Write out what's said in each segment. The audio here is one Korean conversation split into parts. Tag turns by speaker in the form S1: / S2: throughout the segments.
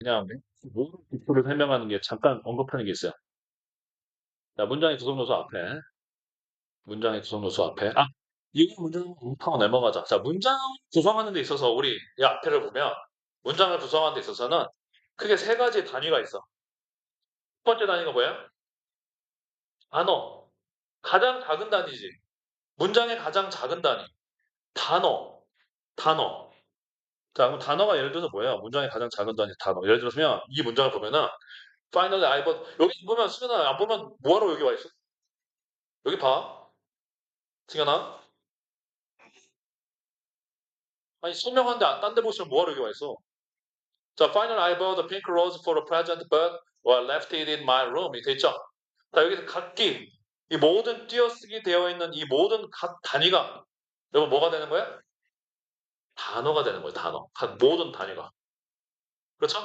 S1: 그냥 모든 기초를 설명하는 게 잠깐 언급하는 게 있어요. 자, 문장의 구성 요소 앞에. 문장의 구성 요소 앞에. 아, 이거 문장 언급하고 넘어가자. 자, 문장 구성하는 데 있어서 우리 이 앞에를 보면 문장을 구성하는 데 있어서는 크게 세 가지 단위가 있어. 첫 번째 단위가 뭐야? 단어. 가장 작은 단위지. 문장의 가장 작은 단위. 단어. 단어. 자, 그럼 단어가 예를 들어서 뭐예요? 문장의 가장 작은 단위 단어. 예를 들어서 이 문장을 보면은 finally I bought 여기 보면 승현아 안 보면 뭐하러 여기 와 있어? 여기 봐. 승현아. 아니 설명하는데 딴 데 보시면 뭐하러 여기 와 있어? 자, finally I bought a pink rose for a present but left it in my room. 이렇게 있죠? 자, 여기서 각기 이 모든 띄어쓰기 되어 있는 이 모든 각 단위가 여러분 뭐가 되는 거야? 단어가 되는 거예요. 단어. 각 모든 단위가. 그렇죠?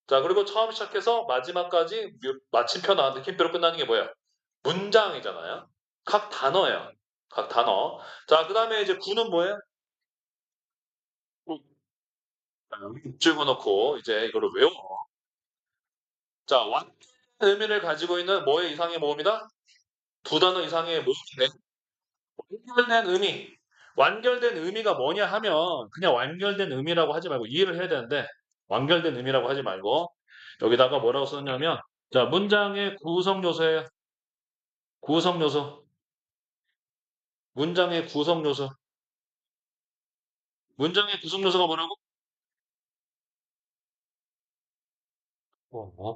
S1: 자, 그리고 처음 시작해서 마지막까지 마침표 나왔는데 킴표로 끝나는 게 뭐예요? 문장이잖아요. 각 단어예요. 각 단어. 자, 그 다음에 이제 구는 뭐예요? 집어넣고 이제 이거를 외워. 자, 완전한 의미를 가지고 있는 뭐의 이상의 모음이다? 두 단어 이상의 모음인데 완결된 의미. 완결된 의미가 뭐냐 하면 그냥 완결된 의미라고 하지 말고 이해를 해야 되는데 완결된 의미라고 하지 말고 여기다가 뭐라고 썼냐면 자, 문장의 구성 요소예요. 구성 요소. 문장의 구성 요소. 문장의 구성 요소가 뭐라고?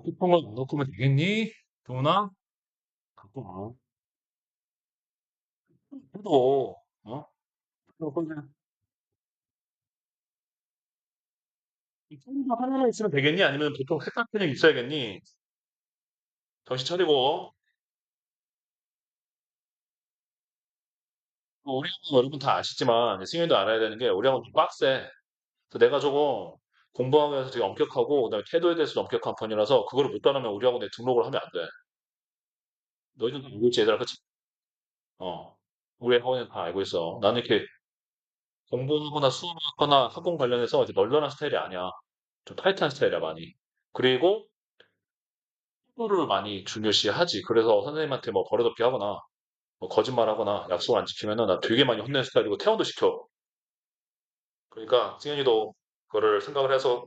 S1: 뚜껑을 넣고 되겠니? 도나? 갖고 와. 해도, 어? 뚜껑 하나만 있으면 되겠니? 아니면 보통 색깔 편이 있어야겠니? 정신 차리고. 우리 학원 여러분 다 아시지만, 승현이도 알아야 되는 게, 우리 학원 좀 빡세. 그래서 내가 조금 공부하기 위해서 되게 엄격하고, 그다음에 태도에 대해서도 엄격한 편이라서, 그거를 못 따르면 우리 학원에 등록을 하면 안 돼. 너희들 다 알고 있지, 얘들아, 그치? 어. 우리 학원은 다 알고 있어. 나는 이렇게 공부하거나 수업하거나 학원 관련해서 이제 널널한 스타일이 아니야. 좀 타이트한 스타일이야, 많이. 그리고 속도를 많이 중요시하지. 그래서 선생님한테 뭐 버릇없게 하거나 뭐 거짓말하거나 약속을 안 지키면은 나 되게 많이 혼내는 스타일이고 퇴원도 시켜. 그러니까 승현이도 그거를 생각을 해서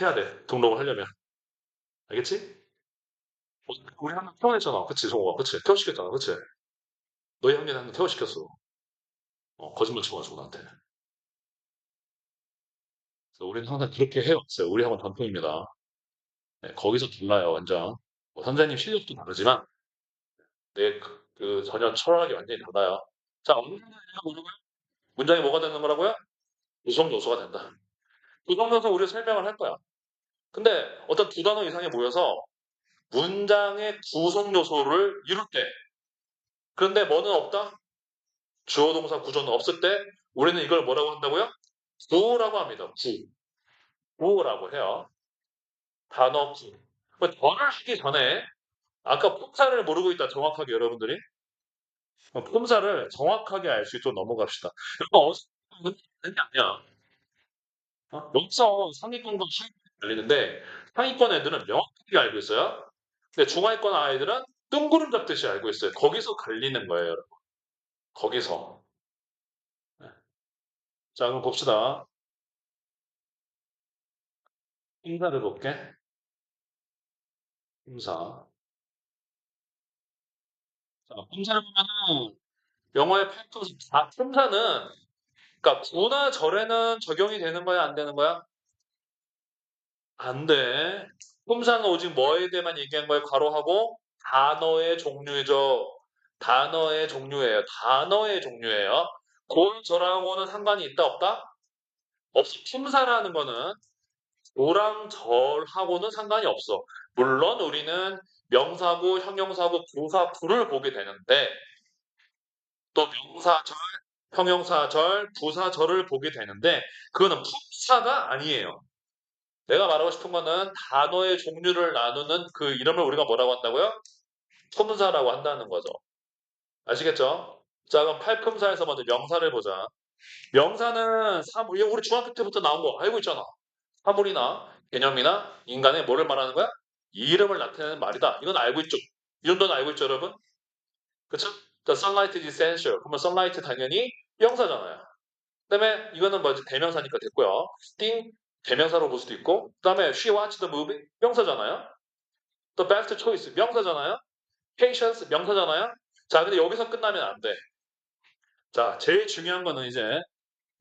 S1: 해야 돼. 등록을 하려면. 알겠지? 우리 한 명 퇴원했잖아. 그치, 성호가. 그치? 퇴원시켰잖아. 그치? 너희 학년에 한 명 퇴원시켰어. 거짓말 쳐가지고 나한테. 그래서 우리는 항상 그렇게 해왔어요. 우리 학원 전통입니다. 네, 거기서 달라요, 완전. 뭐 선생님 실력도 다르지만 내 그 전혀 철학이 완전히 달라요. 자, 문장이 뭐가 되는 거라고요? 구성 요소가 된다. 구성 요소 우리 설명을 할 거야. 근데 어떤 두 단어 이상이 모여서 문장의 구성 요소를 이룰 때, 그런데 뭐는 없다? 주어 동사 구조는 없을 때, 우리는 이걸 뭐라고 한다고요? 구라고 합니다. 구. 구라고 해요. 단어 구. 뭐 를 하기 전에, 아까 품사를 모르고 있다, 정확하게 여러분들이. 품사를 정확하게 알 수 있도록 넘어갑시다. 이거 어색한 게 아니야. 여기서 상위권과 하위권이 갈리는데 상위권 애들은 명확하게 알고 있어요. 근데 중하위권 아이들은 뜬구름 잡듯이 알고 있어요. 거기서 갈리는 거예요, 여러분. 거기서. 네. 자, 그럼 봅시다. 품사를 볼게. 품사. 자, 품사를 보면은 영어의 팩트, 품사는 그러니까 구나 절에는 적용이 되는 거야, 안 되는 거야? 안 돼. 품사는 오직 뭐에 대해만 얘기한 거예요? 괄호하고 단어의 종류죠. 단어의 종류예요. 단어의 종류예요. 고 저랑고는 상관이 있다 없다? 없어. 품사라는 거는 고랑 절하고는 상관이 없어. 물론 우리는 명사구, 형용사구, 부사구를 보게 되는데 또 명사절, 형용사절, 부사절을 보게 되는데 그거는 품사가 아니에요. 내가 말하고 싶은 거는 단어의 종류를 나누는 그 이름을 우리가 뭐라고 한다고요? 품사라고 한다는 거죠. 아시겠죠? 자, 그럼 팔품사에서 먼저 명사를 보자. 명사는 사물, 이거 우리 중학교 때부터 나온 거 알고 있잖아. 사물이나 개념이나 인간의 뭐를 말하는 거야? 이름을 나타내는 말이다. 이건 알고 있죠. 이 정도는 알고 있죠, 여러분? 그쵸? The sunlight is essential. 그러면 sunlight 당연히 명사잖아요. 그다음에 이거는 뭐지? 대명사니까 됐고요. sting 대명사로 볼 수도 있고. 그다음에 she watched the movie 명사잖아요. The best choice 명사잖아요. patience 명사잖아요. 자, 근데 여기서 끝나면 안 돼. 자, 제일 중요한 거는 이제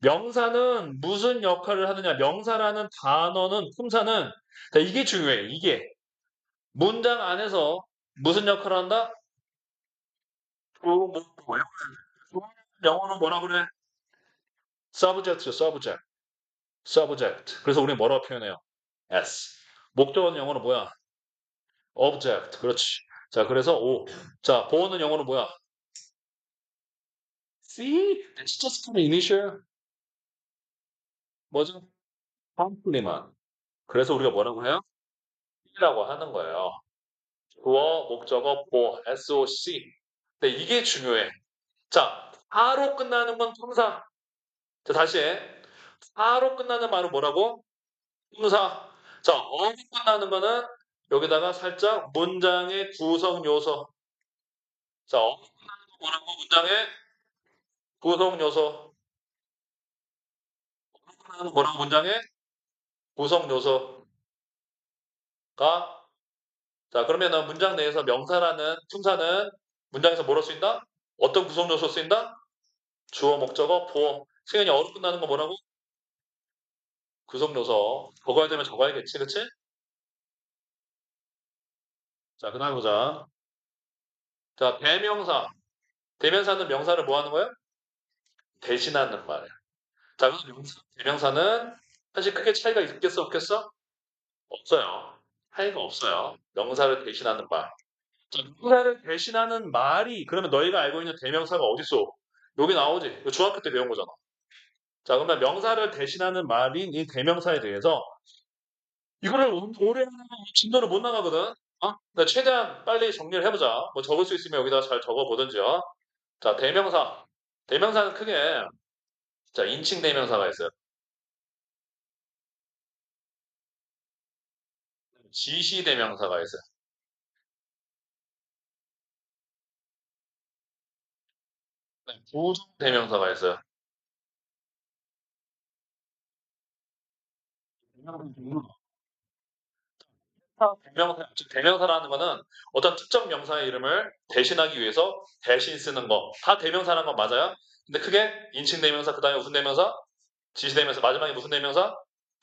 S1: 명사는 무슨 역할을 하느냐. 명사라는 단어는 품사는 자, 이게 중요해. 이게 문장 안에서 무슨 역할을 한다? 뭐야? 영어는 뭐라 그래? subject죠, subject. subject. 그래서 우리 뭐라고 표현해요? s. 목적어는 영어로 뭐야? object. 그렇지. 자, 그래서 O. 자, 보어는 영어로 뭐야? See? It's just an initial. 뭐죠? complement. 그래서 우리가 뭐라고 해요? C라고 하는 거예요. 주어, 목적어, 보어, SOC. 근데 이게 중요해. 자, R로 끝나는 건 품사. 자, 다시 해. R로 끝나는 말은 뭐라고? 품사. 자, 어로 끝나는 거는 여기다가 살짝 문장의 구성 요소. 자, 어로 끝나는 거 뭐라고? 문장의 구성 요소. 어로 끝나는 거 뭐라고? 문장의 구성 요소가 자, 그러면은 문장 내에서 명사라는 품사는 문장에서 뭐로 쓰인다? 어떤 구성 요소 쓰인다? 주어, 목적어, 보어. 승현이 어로 끝나는 거 뭐라고? 구성 요소. 적어야 되면 적어야겠지, 그치? 자, 그다음 보자. 자, 대명사. 대명사는 명사를 뭐 하는 거야? 대신하는 말이야. 자, 그래서 대명사는 사실 크게 차이가 있겠어, 없겠어? 없어요. 차이가 없어요. 명사를 대신하는 말. 자, 명사를 대신하는 말이 그러면 너희가 알고 있는 대명사가 어딨어? 여기 나오지. 이거 중학교 때 배운 거잖아. 자, 그러면 명사를 대신하는 말인 이 대명사에 대해서 이거를 오래 하면 진도를 못 나가거든. 어? 근데 최대한 빨리 정리를 해보자. 뭐 적을 수 있으면 여기다 잘 적어보든지요. 자, 대명사. 대명사는 크게 자, 인칭 대명사가 있어요. 지시 대명사가 있어요. 부정 대명사가 있어요. 대명사, 즉 대명사라는 거는 어떤 특정 명사의 이름을 대신하기 위해서 대신 쓰는 거. 다 대명사라는 건 맞아요. 근데 크게 인칭 대명사, 그 다음에 무슨 대명사? 지시 대명사, 마지막에 무슨 대명사?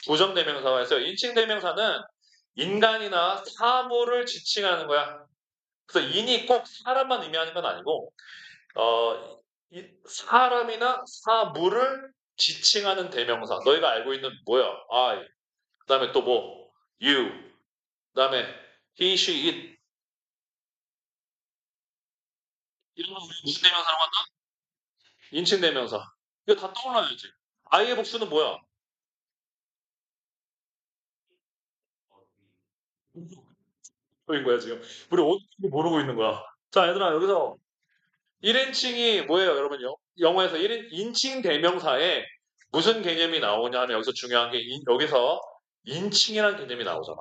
S1: 부정 대명사가 있어요. 인칭 대명사는 인간이나 사물을 지칭하는 거야. 그래서 인이 꼭 사람만 의미하는 건 아니고, 사람이나 사물을 지칭하는 대명사. 너희가 알고 있는 뭐야? I. 그 다음에 또 뭐? You. 그 다음에 he, she, it. 이런 거 우리 무슨 대명사라고 한다? 인칭 대명사. 이거 다 떠올라야지. I의 복수는 뭐야? 인 거야, 지금. 우리 어떻게 모르고 있는 거야. 자, 얘들아, 여기서 1인칭이 뭐예요, 여러분요? 영어에서 1인, 인칭 대명사에 무슨 개념이 나오냐 하면 여기서 중요한 게 여기서 인칭이라는 개념이 나오잖아.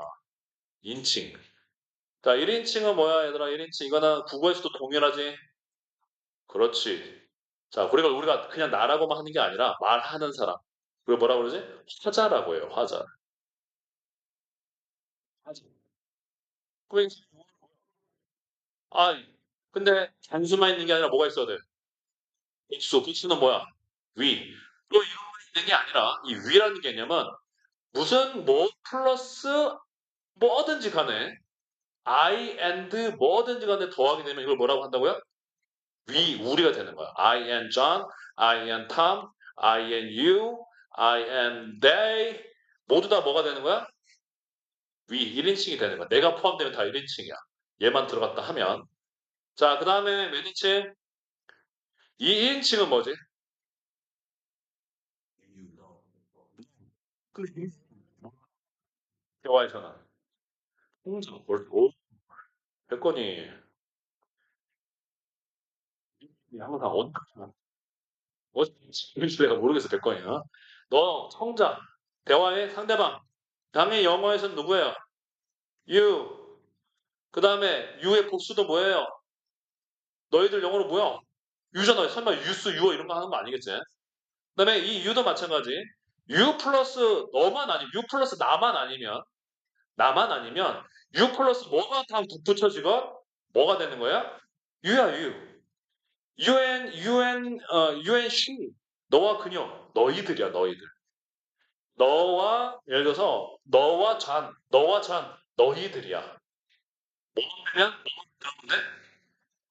S1: 인칭. 자, 1인칭은 뭐야, 얘들아? 1인칭. 이거는 국어에서도 동일하지? 그렇지. 자, 우리가 그냥 나라고만 하는 게 아니라 말하는 사람. 그걸 뭐라 그러지? 화자라고 해요, 화자. 화자. 그럼 아, 근데 단수만 있는 게 아니라 뭐가 있어야 돼? 복수. 복수는 뭐야? 위. 또 이런 거 있는 게 아니라 이 위라는 개념은 무슨 뭐 플러스 뭐든지 간에 I and 뭐든지 간에 더하게 되면 이걸 뭐라고 한다고요? 우리가 되는 거야. I and John, I and Tom, I and you, I and they 모두 다 뭐가 되는 거야? 1인칭이 되는 거야. 내가 포함되면 다 1인칭이야. 얘만 들어갔다 하면. 자, 그 다음에 몇 인칭? 2인칭은 뭐지? 대화의 전환. 통장. 오, 백건이 항상 언급하잖아. 내가 모르겠어, 백건이야. 너 청자. 대화의 상대방. 당연히 영어에서는 누구예요? you. 그 다음에 you의 복수도 뭐예요? 너희들 영어로 뭐야? you잖아. 설마 유스, 유어 이런 거 하는 거 아니겠지? 그 다음에 이 you도 마찬가지. you 플러스 너만 아니, you 플러스 나만 아니면 you 플러스 뭐가 다 붙여지건 뭐가 되는 거야? you야, you. you and she. 너와 그녀. 너희들이야, 너희들. 너와, 예를 들어서, 너와 잔, 너희들이야. 뭐만 되면, 뭐만 들어가면 돼?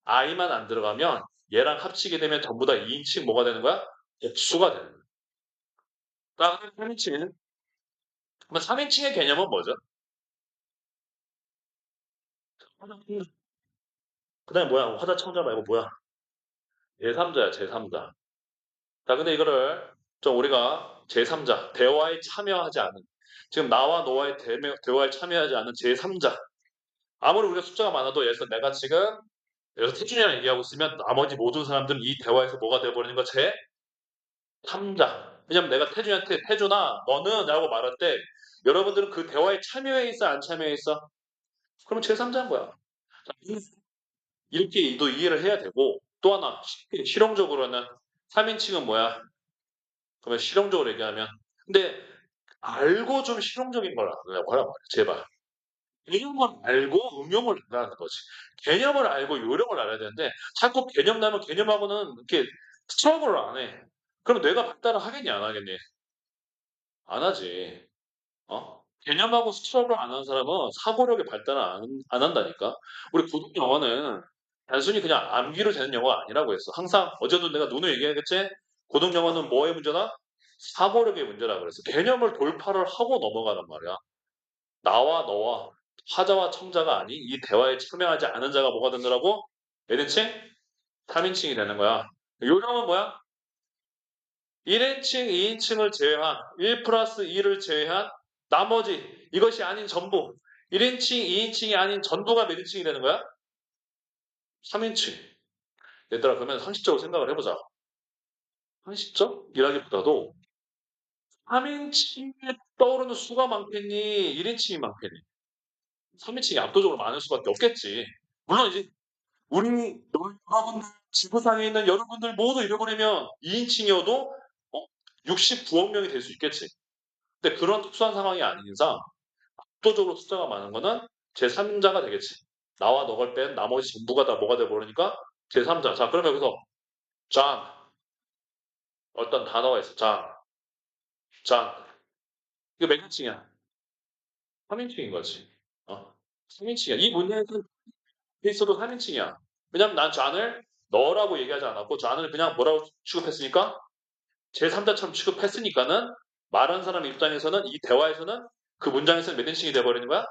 S1: I만 안 들어가면, 얘랑 합치게 되면 전부 다 2인칭 뭐가 되는 거야? 복수가 되는 거야. 다음에 3인칭. 그럼 3인칭의 개념은 뭐죠? 그 다음에 뭐야? 화자청자 말고 뭐야? 제3자야, 제3자. 자, 근데 이거를 좀 우리가 제3자, 대화에 참여하지 않은, 지금 나와 너와의 대화에 참여하지 않은 제3자. 아무리 우리가 숫자가 많아도 예를 들어서 내가 지금 예를 들어서 태준이랑 얘기하고 있으면 나머지 모든 사람들은 이 대화에서 뭐가 되어버리는 거 제3자. 왜냐면 내가 태준이한테 태준아 너는 라고 말할 때 여러분들은 그 대화에 참여해 있어 안 참여해 있어? 그러면 제3자인 거야. 이렇게 너 이해를 해야 되고 또 하나 실용적으로는 3인칭은 뭐야? 그러면 실용적으로 얘기하면 근데 알고 좀 실용적인 걸 하려고 하란 말이야. 제발. 개념을 알고 응용을 한다는 거지. 개념을 알고 요령을 알아야 되는데 자꾸 개념 나면 개념하고는 이렇게 수업을 안 해. 그럼 뇌가 발달을 하겠니 안 하겠니? 안 하지. 어? 개념하고 수업을 안 하는 사람은 사고력의 발달을 안 한다니까. 우리 고등 영어는 단순히 그냥 암기로 되는 영어가 아니라고 했어. 항상 어제도 내가 누누이 얘기하겠지? 고등 영어는 뭐의 문제다? 사고력의 문제라 그랬어. 개념을 돌파를 하고 넘어가란 말이야. 나와 너와 화자와 청자가 아닌 이 대화에 참여하지 않은 자가 뭐가 되느라고? 몇 인칭? 3인칭이 되는 거야. 요령은 뭐야? 1인칭, 2인칭을 제외한 1 플러스 2를 제외한 나머지 이것이 아닌 전부 1인칭, 2인칭이 아닌 전부가 몇 인칭이 되는 거야? 3인칭. 얘들아 그러면 상식적으로 생각을 해보자. 상식적이라기보다도 3인칭에 떠오르는 수가 많겠니? 1인칭이 많겠니? 3인칭이 압도적으로 많을 수밖에 없겠지. 물론 이제 우리 여러분들 지구상에 있는 여러분들 모두 잃어버리면 2인칭이어도 69억 명이 될 수 있겠지. 근데 그런 특수한 상황이 아닌 이상 압도적으로 숫자가 많은 거는 제3자가 되겠지. 나와 너걸 뺀 나머지 전부가 다 뭐가 돼버리니까 제3자. 자, 그러면 여기서 John 어떤 단어가 있어. John. 이거 몇 인칭이야? 3인칭인 거지. 3인칭이야. 이 문제에서 있어도 3인칭이야. 왜냐면 난 John을 너라고 얘기하지 않았고 John을 그냥 뭐라고 취급했으니까 제3자처럼 취급했으니까는 말하는 사람 입장에서는 이 대화에서는 그 문장에서는 몇 인칭이 돼버리는 거야?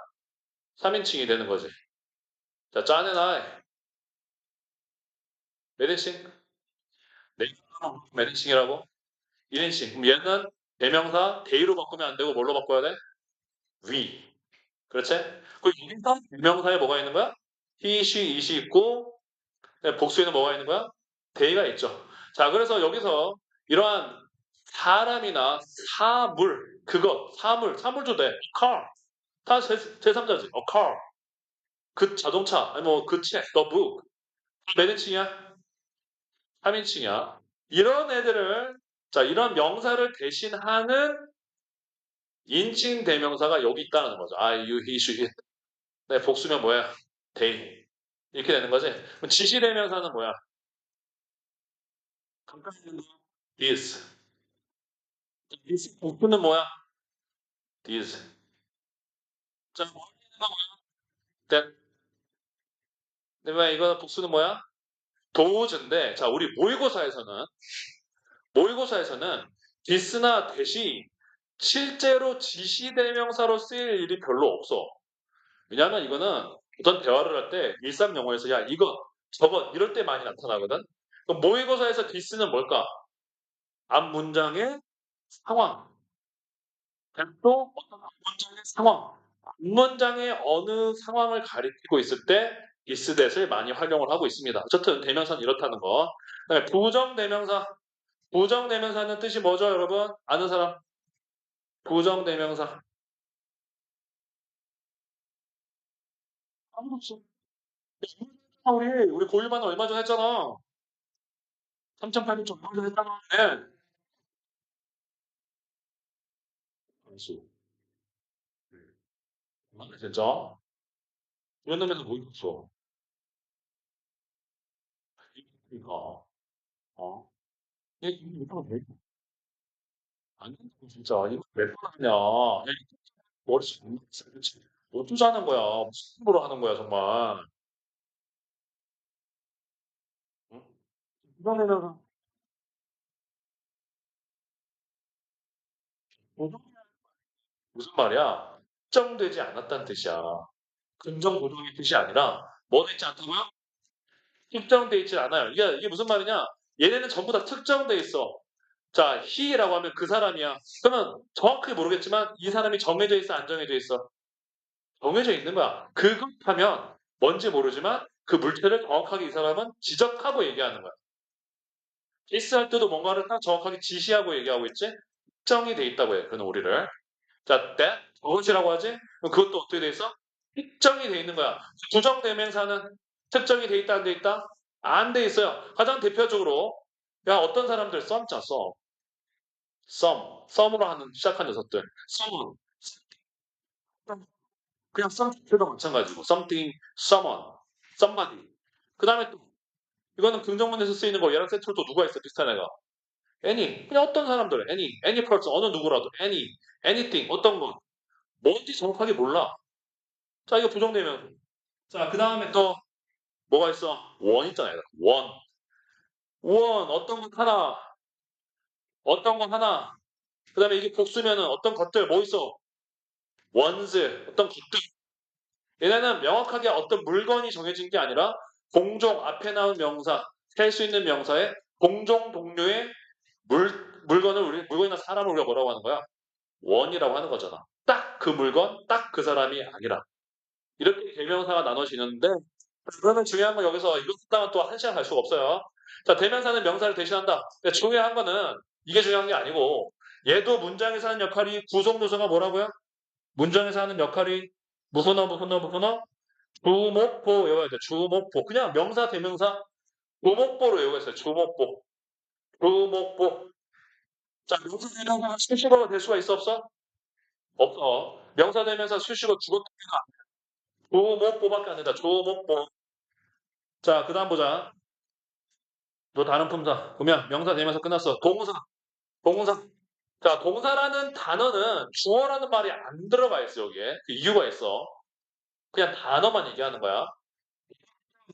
S1: 3인칭이 되는 거지. 자, John and I 몇 인칭? 네, 몇 인칭이라고? 1인칭. 그럼 얘는 대명사 대의로 바꾸면 안 되고 뭘로 바꿔야 돼? we. 그렇지? 그 여기서 대명사에 뭐가 있는 거야? he, she, it이 있고 복수에는 뭐가 있는 거야? 대의가 있죠. 자, 그래서 여기서 이러한 사람이나 사물, 사물도 돼. car. 다 제3자지. a car. 그 자동차, 아니 뭐 그 책, the book. 몇 인칭이야? 3인칭이야. 이런 애들을, 자, 이런 명사를 대신하는 인칭 대명사가 여기 있다는 거죠. I, you, he, she, it. 네, 복수면 뭐야? they. 이렇게 되는 거지. 그럼 지시 대명사는 뭐야? 가까이 있는 거 is. is 복수는 뭐야? is. 자, 멀리 있는 거 뭐야? that. 왜 이거 복수는 뭐야? does인데, 자, 우리 모의고사에서는 this나 that이 실제로 지시대명사로 쓰일 일이 별로 없어. 왜냐하면 이거는 어떤 대화를 할 때 일상 영어에서 야 이거 저거 이럴 때 많이 나타나거든. 그럼 모의고사에서 this는 뭘까? 앞 문장의 상황. 또 어떤 앞 문장의 상황. 앞 문장의 어느 상황을 가리키고 있을 때 this that을 많이 활용을 하고 있습니다. 어쨌든 대명사는 이렇다는 거. 그다음에 부정대명사. 부정대명사는 뜻이 뭐죠, 여러분? 아는 사람? 부정대명사. 아무도 없어. 우리 고일반은 얼마 전에 했잖아. 3,800점 얼마 전에 했잖아. 네. 알았어. 맞네, 진짜. 이런 놈에서 뭐 있어. 그러니까. 어? 이거 왜, 안 된다고, 진짜. 이거 왜 하냐. 야, 이거 머리 좀, 어쩌자는 거야. 무슨 힘으로 하는 거야, 정말. 응? 이번에는, 무슨 말이야? 특정되지 않았다는 뜻이야. 긍정 부정의 뜻이 아니라, 뭐 되지 않다고요? 특정돼 있지 않아요. 이게 무슨 말이냐? 얘네는 전부 다 특정돼 있어. 자, he라고 하면 그 사람이야. 그러면 정확하게 모르겠지만 이 사람이 정해져 있어, 안 정해져 있어? 정해져 있는 거야. 그것 하면 뭔지 모르지만 그 물체를 정확하게 이 사람은 지적하고 얘기하는 거야. 있을 때도 뭔가를 딱 정확하게 지시하고 얘기하고 있지? 특정이 돼 있다고 해. 그는 우리를. 자, that, 무엇이라고 하지? 그럼 그것도 어떻게 돼 있어? 특정이 돼 있는 거야. 부정대명사는 특정이 돼 있다, 안 돼 있다? 안 돼 있어요. 가장 대표적으로, 야, 어떤 사람들 썸 짜, 썸. 썸으로 하는, 시작한 녀석들. 썸은, 그냥 썸 자체도 마찬가지고, something, someone, somebody. 그 다음에 또, 이거는 긍정문에서 쓰이는 거, 얘랑 세트로 또 누가 있어, 비슷한 애가. any, 그냥 어떤 사람들, any person, 어느 누구라도, anything, 어떤 것. 뭔지 정확하게 몰라. 자, 이거 부정되면. 자, 그 다음에 또, 뭐가 있어? 원 있잖아, 얘들아. 어떤 것 하나, 어떤 것 하나. 그 다음에 이게 복수면은 어떤 것들, 뭐 있어? 원즈, 어떤 것들. 얘네는 명확하게 어떤 물건이 정해진 게 아니라 공종 앞에 나온 명사, 셀 수 있는 명사에 공종 동료의 물건을 물건이나 사람을 우리가 뭐라고 하는 거야? 원이라고 하는 거잖아. 딱 그 물건, 딱 그 사람이 아니라. 이렇게 대명사가 나눠지는데 그러면 중요한 건 여기서 이것 듣다가 또 한 시간 갈 수가 없어요. 자, 대명사는 명사를 대신한다. 근데 중요한 거는 이게 중요한 게 아니고 얘도 문장에서 하는 역할이 구성조사가 뭐라고요? 문장에서 하는 역할이 무슨 어 주목보 외워야 돼. 주목보. 그냥 명사 대명사 주목보로 외우겠어요. 주목보. 자, 명사 대명사가 수식어가 될 수가 있어 없어? 없어. 명사 대명사 수식어 주어투기가 주목보밖에 안 된다. 주목보. 자, 그다음 보자. 너 다른 품사 보면 명사 대명사 끝났어. 동사. 자, 동사라는 단어는 주어라는 말이 안 들어가 있어 여기에. 그 이유가 있어. 그냥 단어만 얘기하는 거야.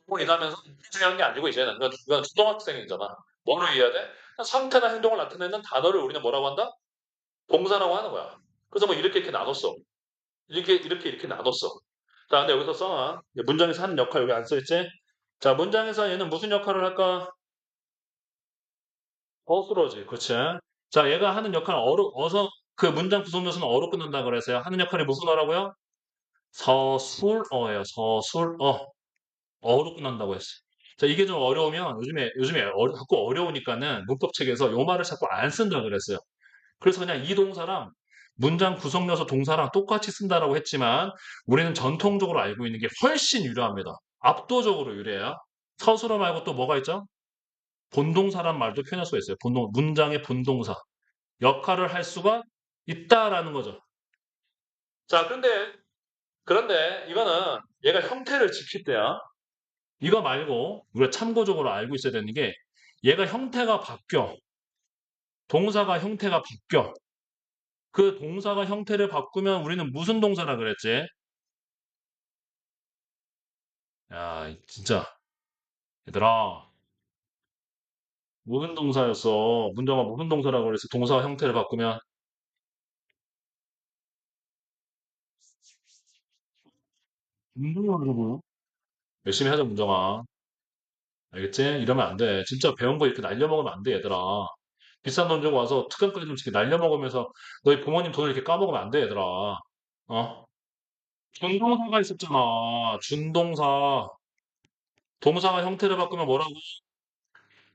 S1: 뭐 얘기하면서 중요한 게 아니고 이제는 이건 초등학생이잖아. 뭐로 이해해야 돼? 상태나 행동을 나타내는 단어를 우리는 뭐라고 한다? 동사라고 하는 거야. 그래서 뭐 이렇게 나눴어. 이렇게 나눴어. 자, 근데 여기서 써놔. 문장에서 하는 역할 여기 안 써있지? 자, 문장에서 얘는 무슨 역할을 할까? 어수러지. 그렇지. 자, 얘가 하는 역할 그 문장 구성 요소는 어로 끊는다 그랬어요. 하는 역할이 무슨 어라고요? 서술어예요. 서술어. 어로 끝난다고 했어. 자, 이게 좀 어려우면 요즘에 자꾸 어려우니까는 문법책에서 요 말을 자꾸 안 쓴다 그랬어요. 그래서 그냥 이 동사랑 문장 구성 요소 동사랑 똑같이 쓴다라고 했지만 우리는 전통적으로 알고 있는 게 훨씬 유리합니다. 압도적으로 유리해요. 서술어 말고 또 뭐가 있죠? 본동사란 말도 표현할 수가 있어요. 문장의 본동사. 역할을 할 수가 있다라는 거죠. 자, 그런데 이거는 얘가 형태를 지킬 때야. 이거 말고 우리가 참고적으로 알고 있어야 되는 게 얘가 형태가 바뀌어. 동사가 형태가 바뀌어. 그 동사가 형태를 바꾸면 우리는 무슨 동사라 그랬지? 야, 진짜. 얘들아, 무슨 동사였어? 문장아 무슨 동사라고 그랬어? 동사가 형태를 바꾸면 문장아. 열심히 하자, 문장아. 알겠지? 이러면 안 돼. 진짜 배운 거 이렇게 날려먹으면 안 돼, 얘들아. 비싼 돈 주고 와서 특강까지 좀 이렇게 날려먹으면서 너희 부모님 돈을 이렇게 까먹으면 안 돼, 얘들아. 어? 준동사가 있었잖아. 준동사. 동사가 형태를 바꾸면 뭐라고?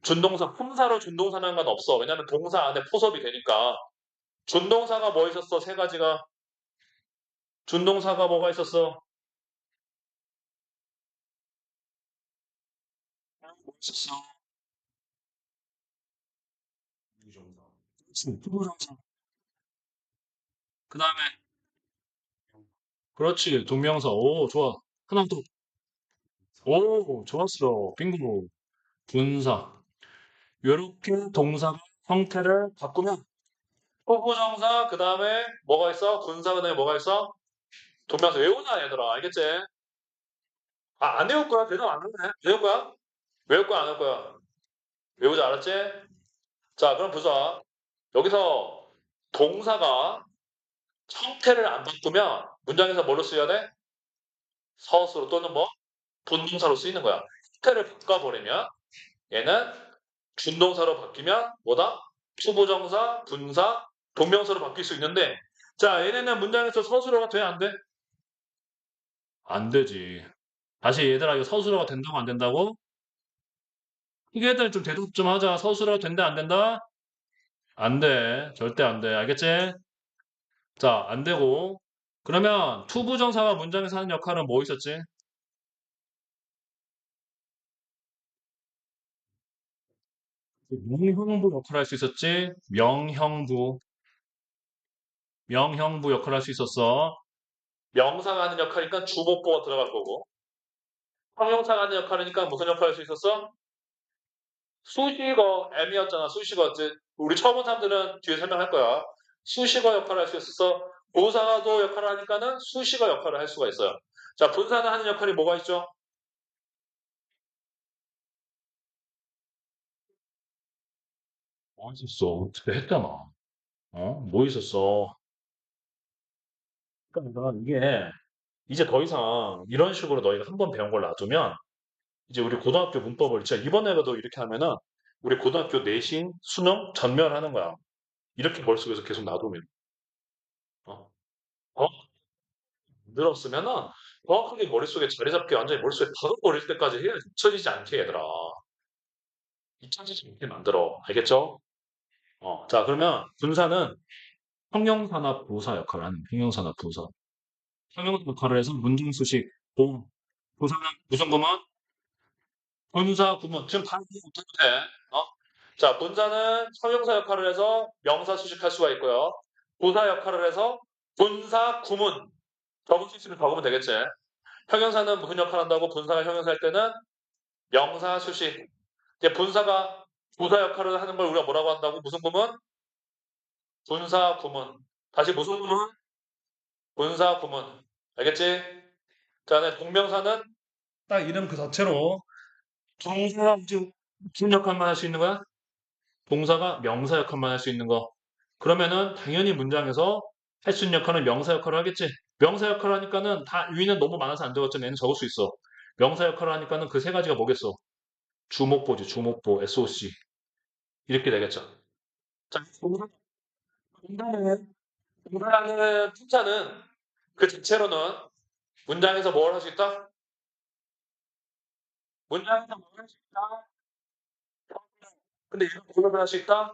S1: 준동사, 품사로 준동사는 건 없어. 왜냐면 동사 안에 포섭이 되니까. 준동사가 뭐 있었어? 세 가지가. 준동사가 뭐가 있었어? 투부정사. 그 다음에 그렇지. 동명사. 오, 좋아. 하나 더. 오, 좋았어. 빙고. 분사. 요렇게 동사 형태를 바꾸면 투부정사 그 다음에 뭐가 있어? 분사 그 다음에 뭐가 있어? 동명사 외우나 얘들아. 알겠지? 아, 안 외울 거야. 대답 안 하네. 외울 거야? 외울 거야, 안 외울 거야? 외우지 알았지? 자, 그럼 보자. 여기서 동사가 형태를 안 바꾸면 문장에서 뭐로 쓰여야 돼? 서술로 또는 뭐? 분동사로 쓰이는 거야. 형태를 바꿔버리면 얘는 준동사로 바뀌면 뭐다? 투부정사, 분사, 동명사로 바뀔 수 있는데 자, 얘네는 문장에서 서술어가 돼? 안 돼? 안 되지. 다시 얘들아 이거 서술어가 된다고 안 된다고? 이게 애들 좀 대답 좀 하자. 서술어가 된다 안 된다? 안 돼. 절대 안 돼. 알겠지? 자, 안 되고. 그러면 투부정사가 문장에서 하는 역할은 뭐 있었지? 명형부 역할을 할 수 있었지? 명형부 역할을 할 수 있었어. 명사가 하는 역할이니까 주목보가 들어갈 거고. 형용사가 하는 역할이니까 무슨 역할을 할 수 있었어? 수식어 M이었잖아. 수식어. 이제 우리 처음 온 사람들은 뒤에 설명할 거야. 수식어 역할을 할 수 있었어. 부사도 역할을 하니까는 수식어 역할을 할 수가 있어요. 자, 분사는 하는 역할이 뭐가 있죠? 뭐 있었어? 어떻게 했잖아. 어? 뭐 있었어? 그러니까 이게 이제 더 이상 이런 식으로 너희가 한 번 배운 걸 놔두면 이제 우리 고등학교 문법을 진짜 이번에라도 이렇게 하면은 우리 고등학교 내신 수능 전멸하는 거야. 이렇게 머릿속에서 계속 놔두면. 어? 어? 늘었으면은 정확하게 머릿속에 자리 잡게 완전히 머릿속에 박아버릴 때까지 해야 잊혀지지 않게 얘들아. 잊혀지지 않게 만들어. 알겠죠? 자, 그러면 분사는 형용사나 부사 역할을 하는 거야. 형용사나 부사. 형용사 역할을 해서 문장수식, 부사는 무슨 구문? 분사 구문. 지금 다 이해 못해도 돼. 어? 자, 분사는 형용사 역할을 해서 명사 수식할 수가 있고요. 부사 역할을 해서 분사 구문. 적을 수 있으면 적으면 되겠지. 형용사는 무슨 역할을 한다고 분사가 형용사 할 때는 명사 수식. 이제 분사가 부사 역할을 하는 걸 우리가 뭐라고 한다고? 무슨 구문? 분사 구문. 다시 무슨 구문? 분사 구문. 알겠지? 자, 네, 동명사는 딱 이름 그 자체로 동사가 지금 무슨 역할만 할 수 있는 거야? 동사가 명사 역할만 할 수 있는 거. 그러면은 당연히 문장에서 할 수 있는 역할은 명사 역할을 하겠지. 명사 역할을 하니까는 다 위는 너무 많아서 안 되겠죠. 얘는 적을 수 있어. 명사 역할을 하니까는 그 세 가지가 뭐겠어? 주목보지, 주목보, SOC. 이렇게 되겠죠. 자, 동사는, 동사라는 품사는 그 자체로는 문장에서 뭘 할 수 있다? 문장에서 뭘 할 수 있다? 근데 얘가 뭘로 할수 있다?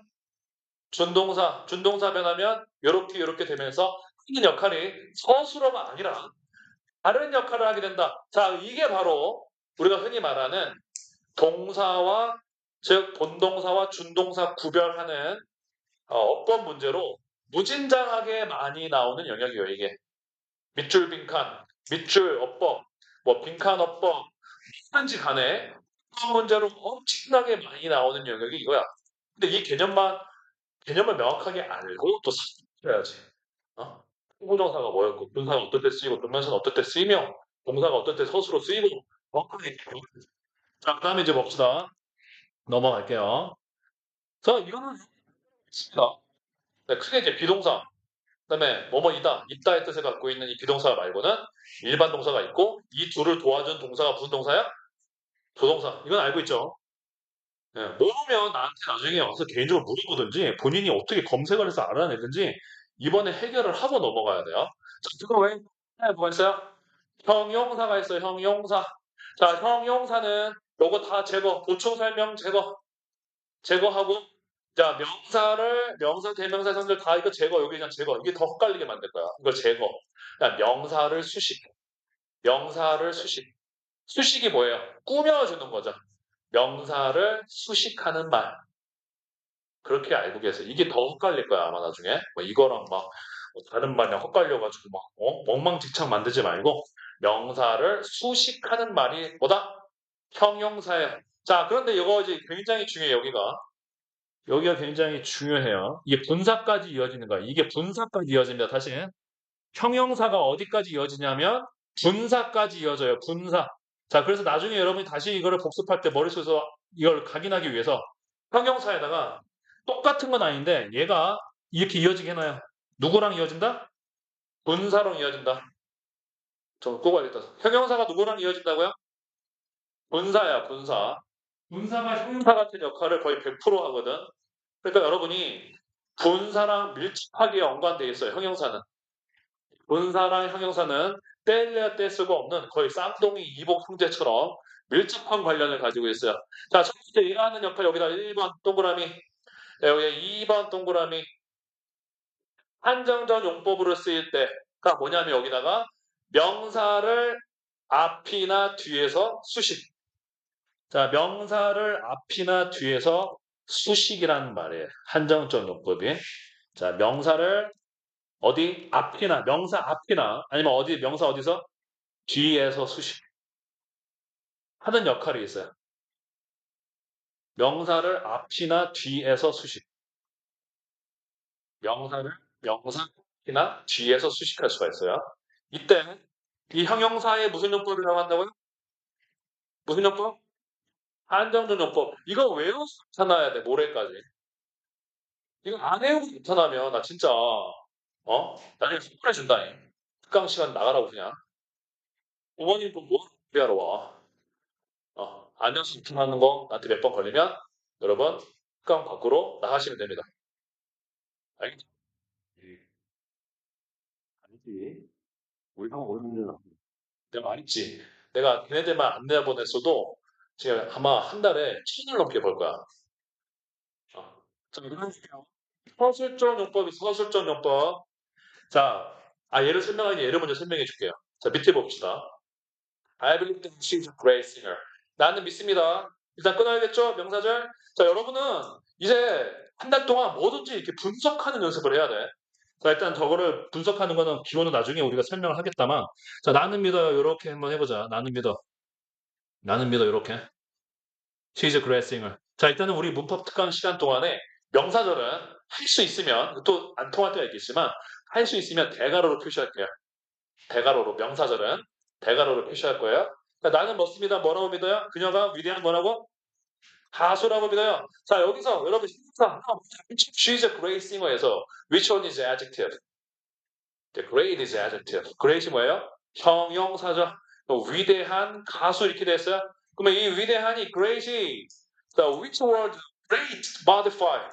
S1: 준동사, 준동사 변하면 요렇게 요렇게 되면서 하는 역할이 서술어가 아니라 다른 역할을 하게 된다. 자, 이게 바로 우리가 흔히 말하는 동사와 즉 본동사와 준동사 구별하는 어법 문제로 무진장하게 많이 나오는 영역이에요. 이게 밑줄 빈칸, 밑줄 어법, 뭐 빈칸 어법, 한지 간에 어법 문제로 엄청나게 많이 나오는 영역이 이거야. 근데 이 개념을 명확하게 알고 또 사용해야지. 어? 후정사가 뭐였고, 분사가 어떨 때 쓰이고, 동명사는 어떨 때 쓰이며, 동사가 어떨 때 서술로 쓰이고, 정확하게. 자, 그 다음에 이제 봅시다. 넘어갈게요. 그래서 이거는 있습니다. 네, 크게 이제 비동사, 그다음에 뭐뭐이다, 있다의 뜻을 갖고 있는 이 비동사 말고는 일반 동사가 있고 이 둘을 도와준 동사가 무슨 동사야? 조동사. 이건 알고 있죠? 예, 모르면 나한테 나중에 와서 개인적으로 물어보든지 본인이 어떻게 검색을 해서 알아내든지 이번에 해결을 하고 넘어가야 돼요. 자, 그거 왜? 뭐가 있어요? 형용사가 있어요. 형용사. 자, 형용사는 요거 다 제거, 보충 설명 제거하고 자, 명사, 대명사, 성질 다 이거 제거, 여기 그냥 제거. 이게 더 헷갈리게 만들 거야. 이거 제거. 그러니까 명사를 수식. 명사를 수식. 수식이 뭐예요? 꾸며주는 거죠. 명사를 수식하는 말. 그렇게 알고 계세요. 이게 더 헷갈릴 거야, 아마 나중에. 뭐 이거랑 막 다른 말이랑 헷갈려가지고 막 엉망진창 만들지 말고 명사를 수식하는 말이 뭐다? 형용사예요. 자, 그런데 이거 이제 굉장히 중요해요, 여기가. 여기가 굉장히 중요해요. 이게 분사까지 이어지는 거야. 이게 분사까지 이어집니다. 다시. 형용사가 어디까지 이어지냐면 분사까지 이어져요. 분사. 자, 그래서 나중에 여러분이 다시 이거를 복습할 때 머릿속에서 이걸 각인하기 위해서 형용사에다가 똑같은 건 아닌데 얘가 이렇게 이어지게 해놔요. 누구랑 이어진다? 분사로 이어진다. 좀 꼭 알겠다. 형용사가 누구랑 이어진다고요? 분사야, 분사. 분사가 형용사 같은 역할을 거의 100% 하거든. 그러니까 여러분이 분사랑 밀접하게 연관되어 있어요. 형용사는. 분사랑 형용사는 뗄래야 뗄 수가 없는 거의 쌍둥이 이복 형제처럼 밀접한 관련을 가지고 있어요. 자, 첫 번째 얘가 하는 역할 여기다 1번 동그라미, 여기 2번 동그라미. 한정적 용법으로 쓰일 때가 뭐냐면 여기다가 명사를 앞이나 뒤에서 수식. 자, 명사를 앞이나 뒤에서 수식이라는 말이에요. 한정적 용법이. 자, 명사를 어디 앞이나 명사 앞이나 아니면 어디 명사 어디서 뒤에서 수식 하는 역할이 있어요. 명사를 앞이나 뒤에서 수식. 명사를 명사 앞이나 뒤에서 수식할 수가 있어요. 이때 이 형용사의 무슨 용법이라고 한다고요? 무슨 용법? 한정적 용법. 이거 외워서 나타나야 돼. 모레까지. 이거 안 외우고 나타나면 나 진짜 나중에 속불해준다니. 특강 시간 나가라고 그냥. 부모님 돈 뭐 준비하러 와. 앉아서 나타나는 거 나한테 몇 번 걸리면 여러분 특강 밖으로 나가시면 됩니다. 알겠죠? 아니지. 우리 형 오는데 내가 말했지. 내가 걔네들만 안 내보냈어도 지금 아마 한 달에 1,000을 넘게 벌 거야. 자, 이런 서술적 용법이 서술적 용법. 자, 얘를 설명하기 예를 먼저 설명해 줄게요. 자, 밑에 봅시다. I believe that she's a great singer. 나는 믿습니다. 일단 끊어야겠죠? 명사절. 자, 여러분은 이제 한 달 동안 뭐든지 이렇게 분석하는 연습을 해야 돼. 자, 일단 저거를 분석하는 거는 기본은 나중에 우리가 설명을 하겠다만. 자, 나는 믿어요. 이렇게 한번 해보자. 나는 믿어. 나는 믿어. 이렇게. She's a great singer. 자, 일단은 우리 문법 특강 시간 동안에 명사절은 할 수 있으면 또 안 통할 때가 있겠지만 할 수 있으면 대괄호로 표시할게요. 대괄호로 명사절은 대괄호로 표시할 거예요. 자, 나는 믿습니다. 뭐라고 믿어요? 그녀가 위대한 뭐라고? 가수라고 믿어요. 자, 여기서 여러분 힌사 She's a great singer에서 which one is adjective? The great is adjective. great이 뭐예요? 형용사죠. 위대한 가수 이렇게 됐어요. 그러면 이 위대한이 great이 자, which word great modify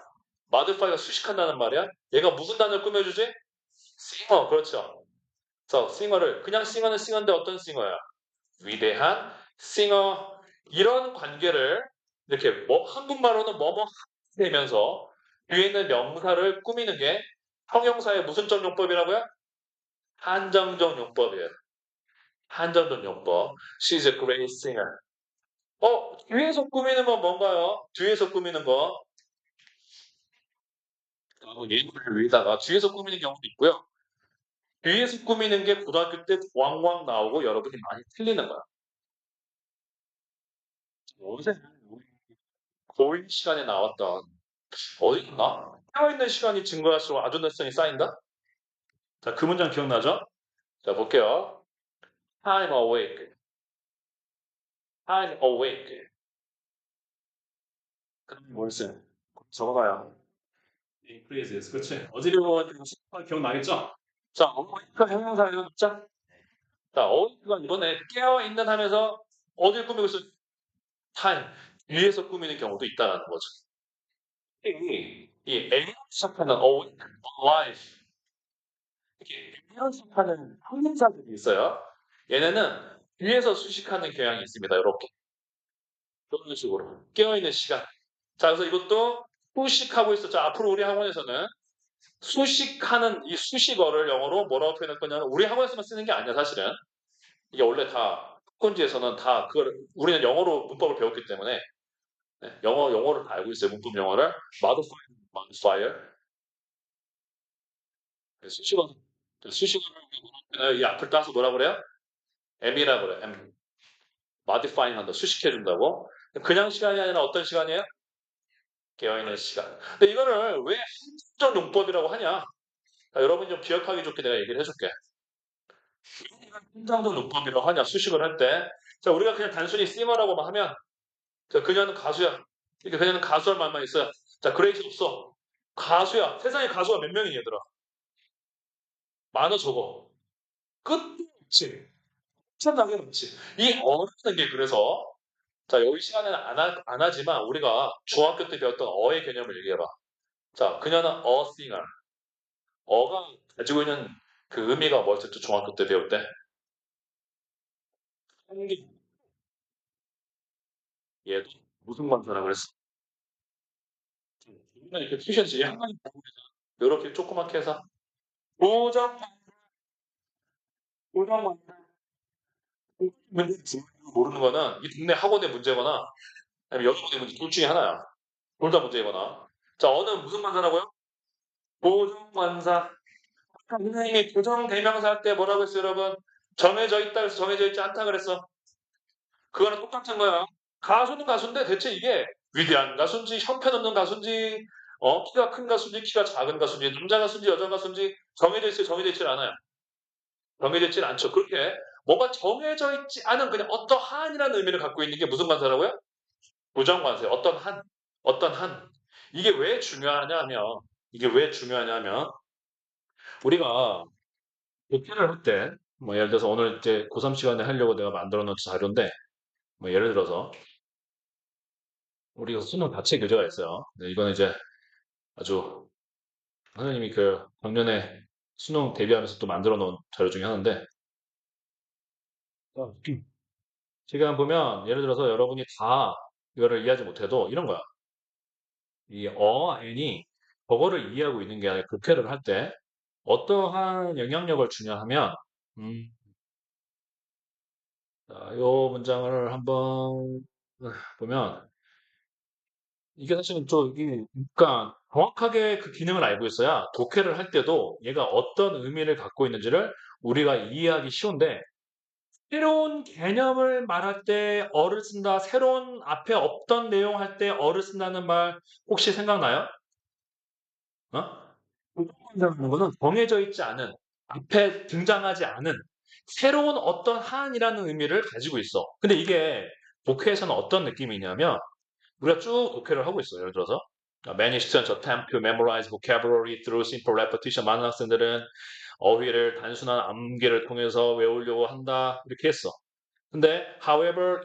S1: modify가 수식한다는 말이야. 얘가 무슨 단어를 꾸며주지? singer 그렇죠. 그래서 싱어를 그냥 싱어는 싱어인데 어떤 싱어야? 위대한 싱어 이런 관계를 이렇게 한국말로는 뭐뭐 되면서 뒤에 있는 명사를 꾸미는 게 형용사의 무슨 적 용법이라고요? 한정적 용법이에요. 한정적 용법. She's a great singer. 뒤에서 꾸미는 건 뭔가요? 뒤에서 꾸미는 거. 예를 위에다가 뒤에서 꾸미는 경우도 있고요. 뒤에서 꾸미는 게 고등학교 때 왕왕 나오고 여러분이 많이 틀리는 거야. 요새 고1 시간에 나왔던 어디 있나? 깨어있는 시간이 증가할수록 아존대성이 쌓인다? 자, 그 문장 기억나죠? 자, 볼게요. I'm awake. I'm awake. 그럼 뭘쓰 적어봐요. increases. 그렇지. 어지러운 기억나겠죠? 자, awake가 형용사예요. 자, awake가 이번에 깨어있는 하면서 어딜 꾸미고 있어? time. 위에서 꾸미는 경우도 있다라는 거죠. 이 A로 시작하는 awake, alive. 이렇게 A로 시작하는 형용사들이 있어요. 얘네는 위에서 수식하는 경향이 있습니다. 이렇게. 이런 식으로. 깨어있는 시간. 자, 그래서 이것도 수식하고 있어. 자, 앞으로 우리 학원에서는 수식하는 이 수식어를 영어로 뭐라고 표현할 거냐면 우리 학원에서만 쓰는 게 아니야, 사실은. 이게 원래 다 학원지에서는 다 그걸 우리는 영어로 문법을 배웠기 때문에 네, 영어를 다 알고 있어요. 문법 영어를. modifier. 네, 수식어를 이 앞을 따서 뭐라 그래요? M이라 그래요. M. modifying 한다. 수식해 준다고. 그냥 시간이 아니라 어떤 시간이에요? 깨어있는 시간. 근데 이거를 왜 함수적 용법이라고 하냐? 자, 여러분이 좀 기억하기 좋게 내가 얘기를 해줄게. 함수적 용법이라고 하냐? 수식을 할 때. 자, 우리가 그냥 단순히 시머라고만 하면 자, 그녀는 가수야. 그러니까 그녀는 가수할 말만 있어요. 자, 그레이스 없어. 가수야. 세상에 가수가 몇 명이니 얘들아? 많아 적어. 끝도 없지. 엄청나게 많지. 이 어라는 게 그래서 자, 여기 시간에는 안 하지만 우리가 중학교 때 배웠던 어의 개념을 얘기해봐. 자, 그녀는 a singer. 어가 가지고 있는 그 의미가 뭐였었죠? 중학교 때 배울 때. 한기. 얘도 무슨 관사라 그랬어? 이렇게 퓨션지. 한가지 이렇게 조그맣게 해서 고정, 고정 문제 모르는 거는 이 동네 학원의 문제거나 아니면 여성의 문제 둘 중에 하나야. 둘 다 문제거나. 자, 어는 무슨 관사라고요? 고정관사. 아까 선생님이 고정대명사 할 때 뭐라고 했어요, 여러분? 정해져 있다 그래서 정해져 있지 않다 그랬어. 그거랑 똑같은 거야. 가수는 가수인데 대체 이게 위대한 가수인지 형편없는 가수인지 키가 큰 가수인지 키가 작은 가수인지 남자 가수인지 여자 가수인지 정해져 있어요, 정해져 있지 않아요. 정해져 있지 않죠. 그렇게 뭐가 정해져 있지 않은 그냥 어떠한이라는 의미를 갖고 있는 게 무슨 관사라고요? 부정관세. 어떤 한. 이게 왜 중요하냐면 이게 왜 중요하냐면 우리가 독해를 할 때, 뭐 예를 들어서 오늘 이제 고3 시간에 하려고 내가 만들어 놓은 자료인데, 뭐 예를 들어서 우리가 수능 자체 교재가 있어요. 근데 이거는 이제 아주 선생님이 그 작년에 수능 대비하면서 또 만들어 놓은 자료 중에 하나인데, 어, 지금 보면 예를 들어서 여러분이 다 이거를 이해하지 못해도 이런 거야. 이 어와 n이 그거를 이해하고 있는 게 아니라 독해를 할 때 어떠한 영향력을 주냐 하면, 음, 자, 요 문장을 한번 보면 이게 사실은 좀 이게 그러니까 정확하게 그 기능을 알고 있어야 독해를 할 때도 얘가 어떤 의미를 갖고 있는지를 우리가 이해하기 쉬운데 새로운 개념을 말할 때 어를 쓴다, 새로운 앞에 없던 내용 할 때 어를 쓴다는 말 혹시 생각나요? 어? 부정문장하는 거는 정해져 있지 않은 앞에 등장하지 않은 새로운 어떤 한이라는 의미를 가지고 있어. 근데 이게 독해에서는 어떤 느낌이냐면 우리가 쭉 독해를 하고 있어요. 예를 들어서 many students attempt to memorize vocabulary through simple repetition. 많은 학생들은 어휘를 단순한 암기를 통해서 외우려고 한다. 이렇게 했어. 근데 however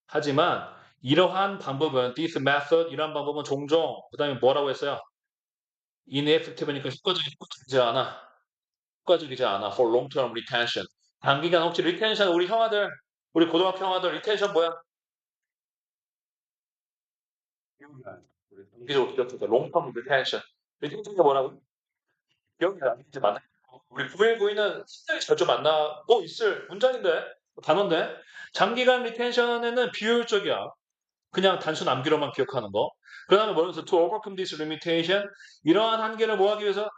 S1: 하지만 이러한 방법은 this method 이러한 방법은 종종 그다음에 뭐라고 했어요? ineffective니까 효과적이지 않아 for long-term retention. 단기간 혹시 retention 우리 형아들 우리 고등학교 형아들 retention 뭐야? 우리 단기적으로 기억해서 long-term retention. retention이 뭐라고? 기억이 안 나지 맞나? 우리 919는 굉장히 자주 만나고 있을 문장인데 단어인데 장기간 리텐션에는 비효율적이야. 그냥 단순 암기로만 기억하는 거. 그 다음에 뭐라서 to overcome this limitation 이러한 한계를 뭐하기 위해서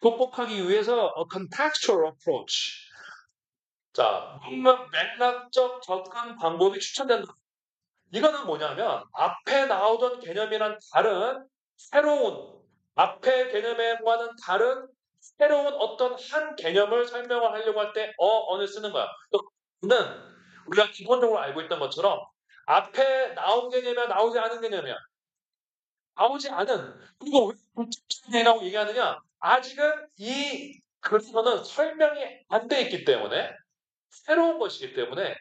S1: 극복하기 위해서 a contextual approach. 자, 문맥 맥락적 접근 방법이 추천된다. 이거는 뭐냐면 앞에 나오던 개념이란 다른 새로운 앞의 개념과는 다른 새로운 어떤 한 개념을 설명을 하려고 할 때 어를 쓰는 거야. 는 우리가 기본적으로 알고 있던 것처럼 앞에 나온 개념이야 나오지 않은 개념이야. 나오지 않은 그리고 왜 불특정이라고 얘기하느냐? 아직은 이 글에서는 설명이 안 돼 있기 때문에 새로운 것이기 때문에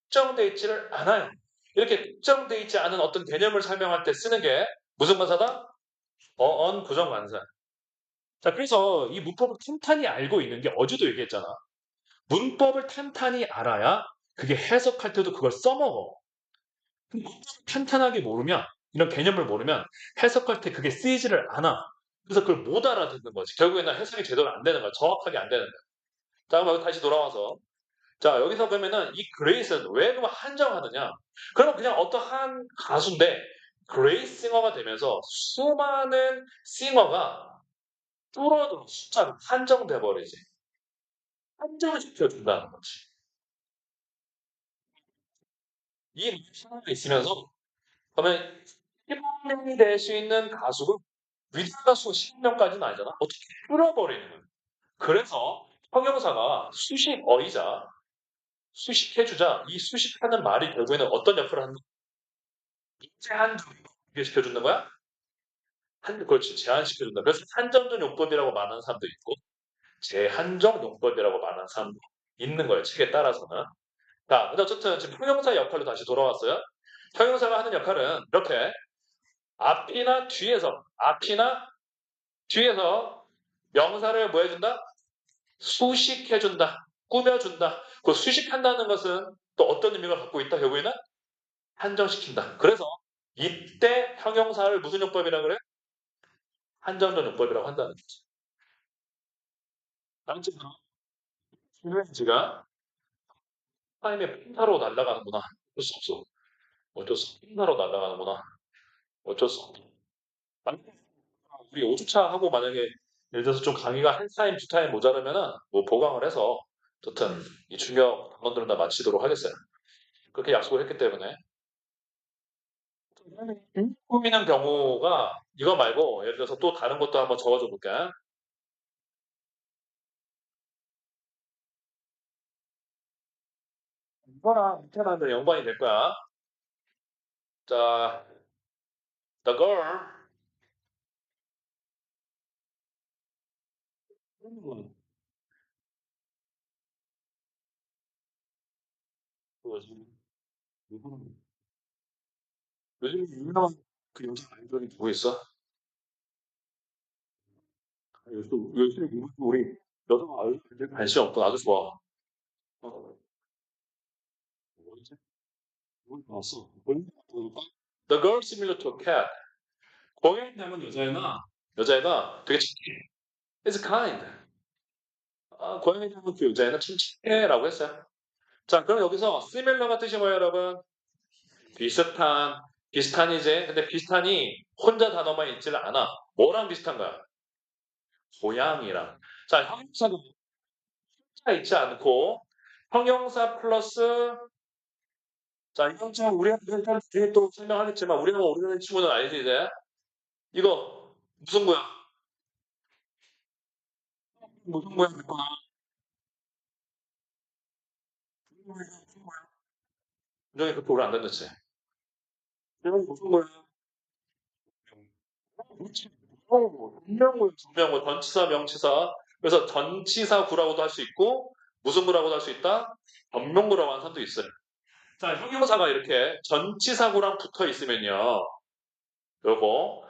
S1: 특정되어 있지를 않아요. 이렇게 특정되어 있지 않은 어떤 개념을 설명할 때 쓰는 게 무슨 관사다? 어언 부정관사. 자, 그래서 이 문법을 탄탄히 알고 있는 게 어제도 얘기했잖아. 문법을 탄탄히 알아야 그게 해석할 때도 그걸 써먹어. 근데 문법을 탄탄하게 모르면 이런 개념을 모르면 해석할 때 그게 쓰이지를 않아. 그래서 그걸 못 알아듣는 거지. 결국에는 해석이 제대로 안 되는 거야. 정확하게 안 되는 거야. 자, 그럼 다시 돌아와서 자, 여기서 보면은 이 그레이스는 왜 그만 한정하느냐? 그러면 그냥 어떠한 가수인데 그레이스 싱어가 되면서 수많은 싱어가 줄어들어 숫자가 한정돼 버리지. 한정을 시켜준다는 거지. 이 하나가 있으면서 그러면 10명이 될 수 있는 가수가 위대한 가수가 10명까지는 아니잖아. 어떻게 줄어버리는 거야. 그래서 형용사가 수식어이자 수식해주자 이 수식하는 말이 결국에는 어떤 역할을 하는 거야? 제한적 시켜주는 거야? 그렇지. 제한시켜준다. 그래서 한정적 용법이라고 말하는 사람도 있고 제한적 용법이라고 말하는 사람도 있는 거예요. 책에 따라서는. 자, 근데 어쨌든 지금 형용사 역할로 다시 돌아왔어요. 형용사가 하는 역할은 이렇게 앞이나 뒤에서 명사를 뭐 해준다? 수식해준다. 꾸며준다. 그 수식한다는 것은 또 어떤 의미가 갖고 있다? 결국에는 한정시킨다. 그래서 이때 형용사를 무슨 용법이라고 그래? 한정적 용법이라고 한다는 거지. 단지가 타임에 펜타로 날아가는구나. 어쩔 수 없어. 펜타로 날아가는구나. 어쩔 수 없어. 우리 5주차 하고 만약에 예를 들어서 좀 강의가 한 타임, 두 타임 모자르면은 뭐 보강을 해서 어쨌든 이 중요 단원들은 다 마치도록 하겠어요. 그렇게 약속을 했기 때문에. 꾸미는 경우가 이거 말고 예를 들어서 또 다른 것도 한번 적어줘 볼게. 이거랑 밑에만 연관이 될 거야. 자, the girl. 요즘 요즘 유명한 그 여자 아이돌이 누구 있어? 요즘 우리 여자 아이돌 관심 없고 아주 좋아. 어, 뭐지? 뭘 봤어? The girl similar to a cat. 고양이 닮은 여자애가 되게 착해. It's kind. 아, 고양이 닮은 그 여자애는 참 착해라고 했어요. 자, 그럼 여기서 similar가 뜻이 뭐예요, 여러분? 비슷한, 비슷한이지. 근데 비슷한이 혼자 단어만 있지는 않아. 뭐랑 비슷한 거야? 고양이랑. 자, 형용사가 혼자 있지 않고 형용사 플러스 자, 이건 좀 우리가 일단 뒤에 또 설명하겠지만 우리가 오래된 친구는 아니지 이제. 이거 무슨 거야? 무슨 거야? 분명히 그렇게 오래 안 다녔지. 이건 무슨 거야? 분명고 전치사 명치사. 그래서 전치사 구라고도 할 수 있고 무슨 구라고도 할 수 있다. 변명구라고 하는 사람도 있어요. 자, 형용사가 이렇게 전치사구랑 붙어 있으면요. 요거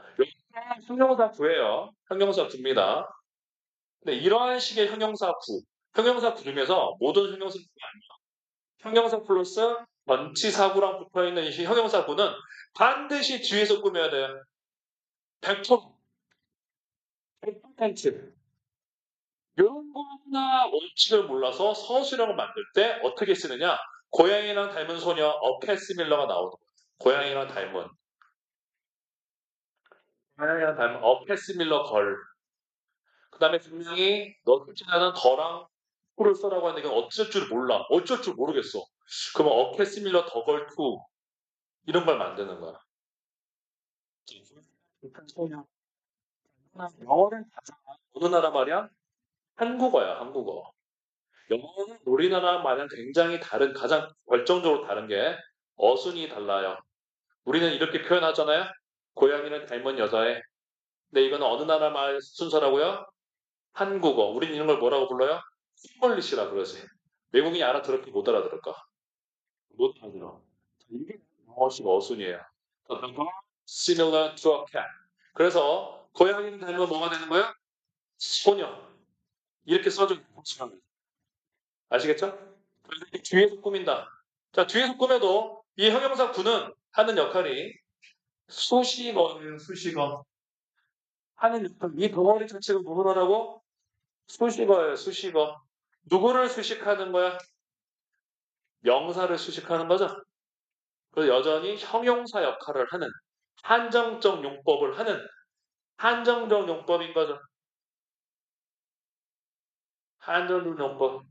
S1: 형용사 구예요. 형용사 구입니다. 근데 이러한 식의 형용사 구. 형용사 구 중에서 모든 형용사 형용사 플러스 전치사구랑 붙어 있는 이 형용사 구는 반드시 뒤에서 꾸며야 돼요. 100%. 100%. 이런 거나 원칙을 몰라서 서술형을 만들 때 어떻게 쓰느냐? 고양이랑 닮은 소녀 어패스밀러가 나오는 거예요. 고양이랑 닮은 어패스밀러 걸. 그 다음에 분명히 너 솔직히는 더랑 후를 써라고 하는데 이건 어쩔 줄 몰라. 어쩔 줄 모르겠어. 그러면 어패스밀러 더걸 투 이런 걸 만드는 거야. 영어를 가장 어느 나라 말이야? 한국어야, 한국어. 영어는 우리나라 말은 굉장히 다른, 가장 결정적으로 다른 게 어순이 달라요. 우리는 이렇게 표현하잖아요. 고양이는 닮은 여자애. 근데 이거는 어느 나라 말 순서라고요? 한국어. 우리는 이런 걸 뭐라고 불러요? 싱글리시라 그러지. 외국인이 알아들을까 못 알아들을까? 못 알아들어. 이게 영어식 어순이에요. similar to a cat. 그래서 고양이는 닮으면 뭐가 되는 거야? 소녀. 이렇게 써줘. 아시겠죠? 그래서 이 뒤에서 꾸민다. 자, 뒤에서 꾸며도 이 형용사 구는 하는 역할이 수식어예요, 수식어. 하는 역할. 이 덩어리 자체가 무슨 어라고? 수식어예요, 수식어. 누구를 수식하는 거야? 명사를 수식하는 거죠. 그래서 여전히 형용사 역할을 하는 한정적 용법을 하는 한정적 용법인 거죠. 한정적 용법.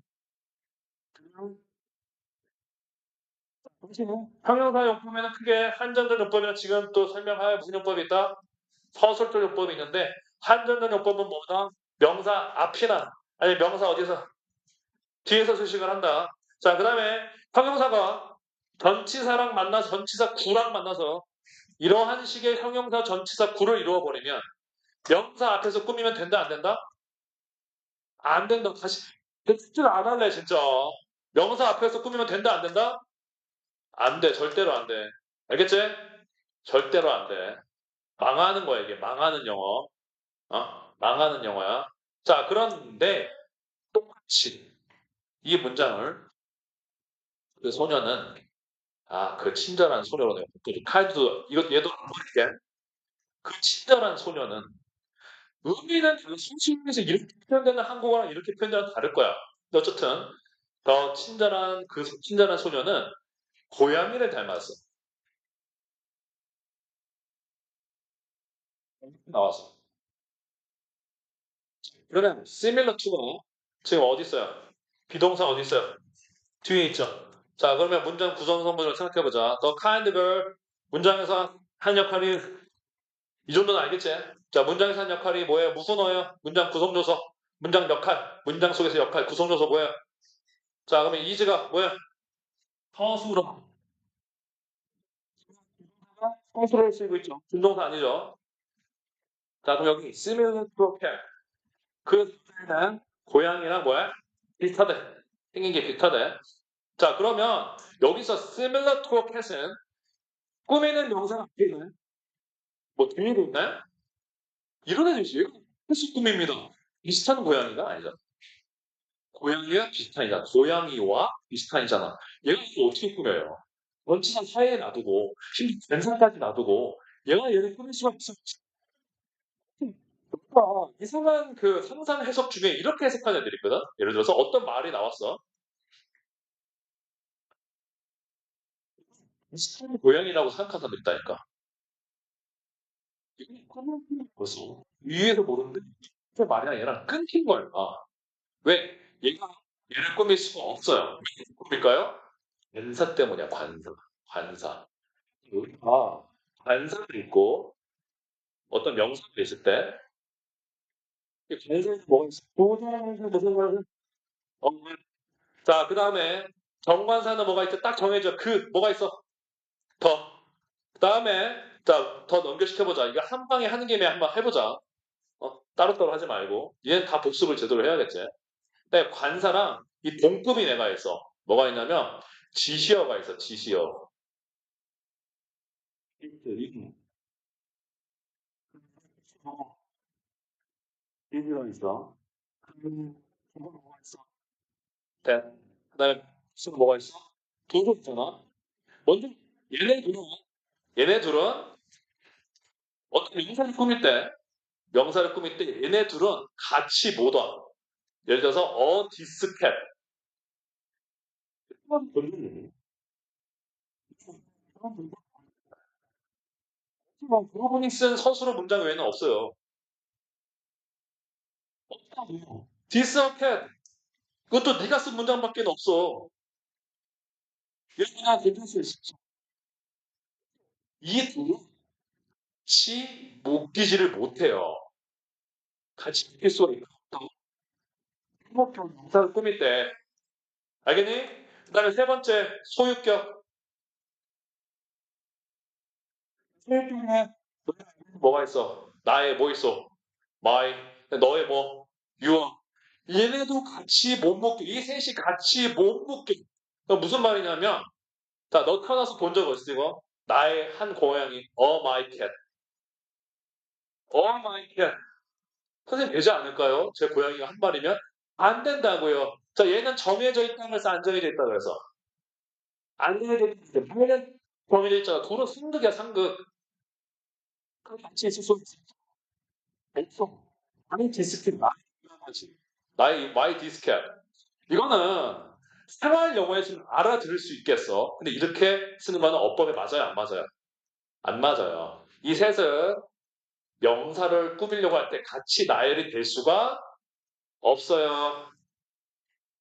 S1: 형용사 용법에는 크게 한정적 용법이나 지금 또 설명할 무슨 용법이 있다? 서술적 용법이 있는데 한정적 용법은 뭐다? 명사 앞이나 아니 명사 어디서 뒤에서 수식을 한다. 자, 그 다음에 형용사가 전치사랑 만나서 전치사 구랑 만나서 이러한 식의 형용사 전치사 구를 이루어버리면 명사 앞에서 꾸미면 된다 안 된다? 안 된다. 다시 진짜 안 할래 진짜. 명사 앞에서 꾸미면 된다 안 된다? 안 돼. 절대로 안 돼. 알겠지? 절대로 안 돼. 망하는 거야 이게. 망하는 영어. 망하는 영어야. 자, 그런데 똑같이 이 문장을 그 소녀는 그 친절한 소녀로 내가 바꿔줘. 카드도 이거 얘도 모르게 그 친절한 소녀는 의미는 순수에서 이렇게 표현되는 한국어랑 이렇게 표현되는 다를 거야. 근데 어쨌든 더 친절한 그 친절한 소녀는 고양이를 닮았어. 나왔어. 그러면 similar to가 지금 어디 있어요? 비동사 어디 있어요? 뒤에 있죠. 자, 그러면 문장 구성 성분을 생각해보자. The kind girl 문장에서 한 역할이 이 정도는 알겠지? 자, 문장에서 한 역할이 뭐예요? 무슨 어예요? 문장 구성 요소, 문장 역할, 문장 속에서 역할, 구성 요소 뭐예요? 자, 그러면 이즈가 뭐예요? 서술어. 서술어를 쓰고 있죠. 준동사 아니죠? 자, 그럼 여기 similar to cat. 그 소리는 고양이랑 뭐야? 비슷하대. 생긴 게 비슷하대. 자, 그러면 여기서 similar to cat은 꾸미는 명사 앞에 있는 뭐 뒤에도 있나요? 이런 애들이지. 햇수 꾸밉니다. 비슷한 고양이가 아니잖아. 고양이와 비슷한이잖아. 고양이와 비슷한이잖아. 얘가 이거 어떻게 꾸며요? 원치사 사이에 놔두고 심지어 전사까지 놔두고 얘를 꾸밀 수가 있어. 그러니까 이상한 그 상상 해석 중에 이렇게 해석하는 애들이 있거든. 예를 들어서 어떤 말이 나왔어. 비슷한 고양이라고 생각하는 사람도 있다니까. 이거 끊긴 거지. 위에서 모르는데 그 말이랑 얘랑 끊긴 거야. 왜? 얘가 얘를 꾸밀 수가 없어요. 왜 꾸밀까요? 관사 때문이야. 관사. 관사. 우리가 관사를 있고 어떤 명사가 있을 때 관사에서 뭐가 있어? 도전에서 무슨 말을 어, 자, 그 다음에 정관사는 뭐가 있어? 딱 정해져. 그 뭐가 있어? 더. 그 다음에 자, 더 연결시켜보자. 이거 한 방에 하는 김에 한번 해보자. 따로따로 하지 말고. 얘는 다 복습을 제대로 해야겠지. 근데 관사랑 이 동급이 내가 있어. 뭐가 있냐면 지시어가 있어. 지시어. 지시어 있어. 뭐가 있어? 네. 그다음에 무슨 뭐가 있어? 도조 있잖아. 먼저 얘네들은 얘네들은 어떤 명사를 꾸밀 때 얘네들은 같이 못 와. 예를 들어서 디스켓. 그분이 쓴 서술어 문장 외에는 없어요. 없다고. 디스켓. 그것도 네가 쓴 문장밖에 없어. 얘가 괜찮을 수 있어. 이 둘은 같이 묶이지를 못해요. 같이 묶일 수가 있다고. 행복형 명사를 꾸밀 때. 알겠니? 그 다음에 세 번째, 소유격. 소유격에 뭐가 있어? 나의 뭐 있어? my. 너의 뭐? your. 얘네도 같이 못 묶여. 이 셋이 같이 못 묶여. 무슨 말이냐면, 자, 너 태어나서 본 적 있어, 이거? 나의 한 고양이. my cat. my cat. 선생님 되지 않을까요? 제 고양이가 한 마리면? 안 된다고요. 자, 얘는 정해져 있다는 것을 안 정해져 있다 그래서. 안 정해져 있다. 얘는 정해져 있잖아. 둘은 상극이야, 상극. 같이 있을 수 없어. 아니, 디스켓, 나의 고양이지. 나의, 마이 디스켓. 이거는 생활 영어에서는 알아들을 수 있겠어. 근데 이렇게 쓰는 거는 어법에 맞아요, 안 맞아요? 안 맞아요. 이 셋은 명사를 꾸미려고 할 때 같이 나열이 될 수가 없어요.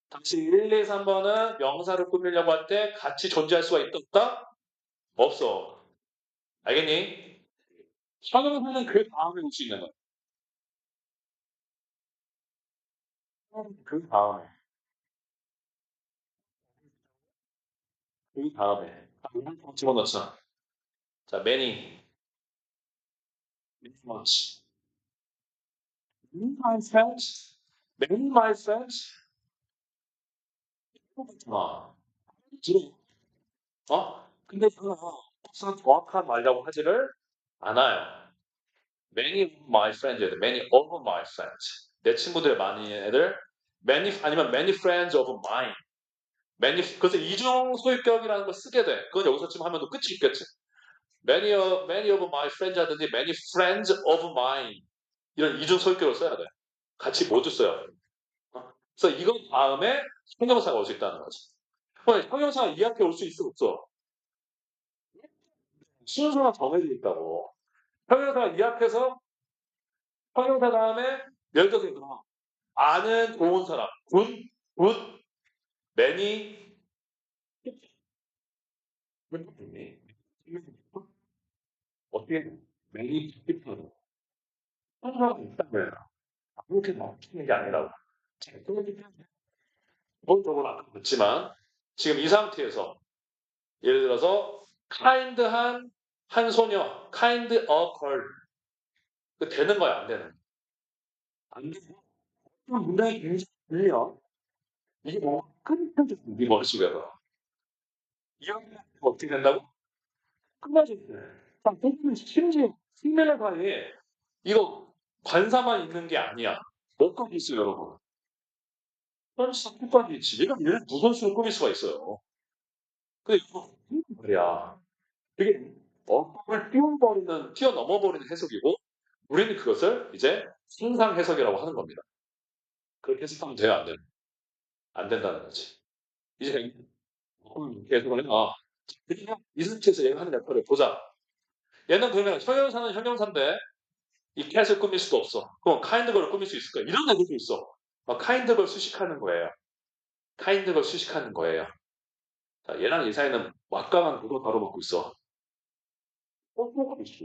S1: 다시 1, 2, 3번은 명사를 꾸미려고 할 때 같이 존재할 수가 있다, 없다? 없어. 알겠니? 형용사는 그 다음에 올 수 있는 거야. 그 다음에. 그 다음에. 집어넣자. 자, many, much. Many my friends, many my friends. 어, 들어. 근데 그거 정확한 말이라고 하지를 않아요. Many of my friends, many of my friends. 내 친구들 많이 애들, many 아니면 many friends of mine. many 그래서 이중 소유격이라는 걸 쓰게 돼. 그건 여기서쯤 하면 또 끝이 있겠지. many of my friends 하든지 many friends of mine 이런 이중 소유격을 써야 돼. 같이 모두 써요. 그래서 이건 다음에 형용사가 올 수 있다는 거지. 형용사가 이 앞에 올 수 있어 없어? 순서가 정해져 있다고. 형용사가 이 앞에서 형용사 다음에 예를 들어서 이거 아는 좋은 사람 굿, 굿, many 어떻게 many people 형용사가 있다고요. 그렇게 막히는 게 아니라고. 기본적으로 아까 그렇지만 지금 이 상태에서 예를 들어서 kind한 한 소녀, kind a girl 그 되는 거야 안 되는 거야? 안 되고 문장이 굉장히 들려. 이게 뭐 끊겨져 네 머릿속에서 이야기가 어떻게 된다고? 끝나지. 자, 그러면 심지어 생명의 사이에 이거 관사만 있는 게 아니야. 뭐까지 있어요, 여러분? 선수 끝까지 있지. 얘를 무선수로 꾸밀 수가 있어요. 근데 이거 말이야. 그게 어법을 뛰어넘어버리는 해석이고, 우리는 그것을 이제 상상 해석이라고 하는 겁니다. 그렇게 해석하면 돼요, 안 돼요? 안 된다는 거지. 이제 계속 해서 그냥 이 상태에서 얘가 하는 역할을 보자. 얘는 그러면 형용사는 형용사인데 이 캣을 꾸밀 수도 없어. 그럼 카인드 걸을 꾸밀 수 있을까? 이런 애들도 있어. 카인드 걸 수식하는 거예요. 카인드 걸 수식하는 거예요. 자, 얘랑 이 사이는 막강한 그거 바로먹고 있어. 뭐가 있어.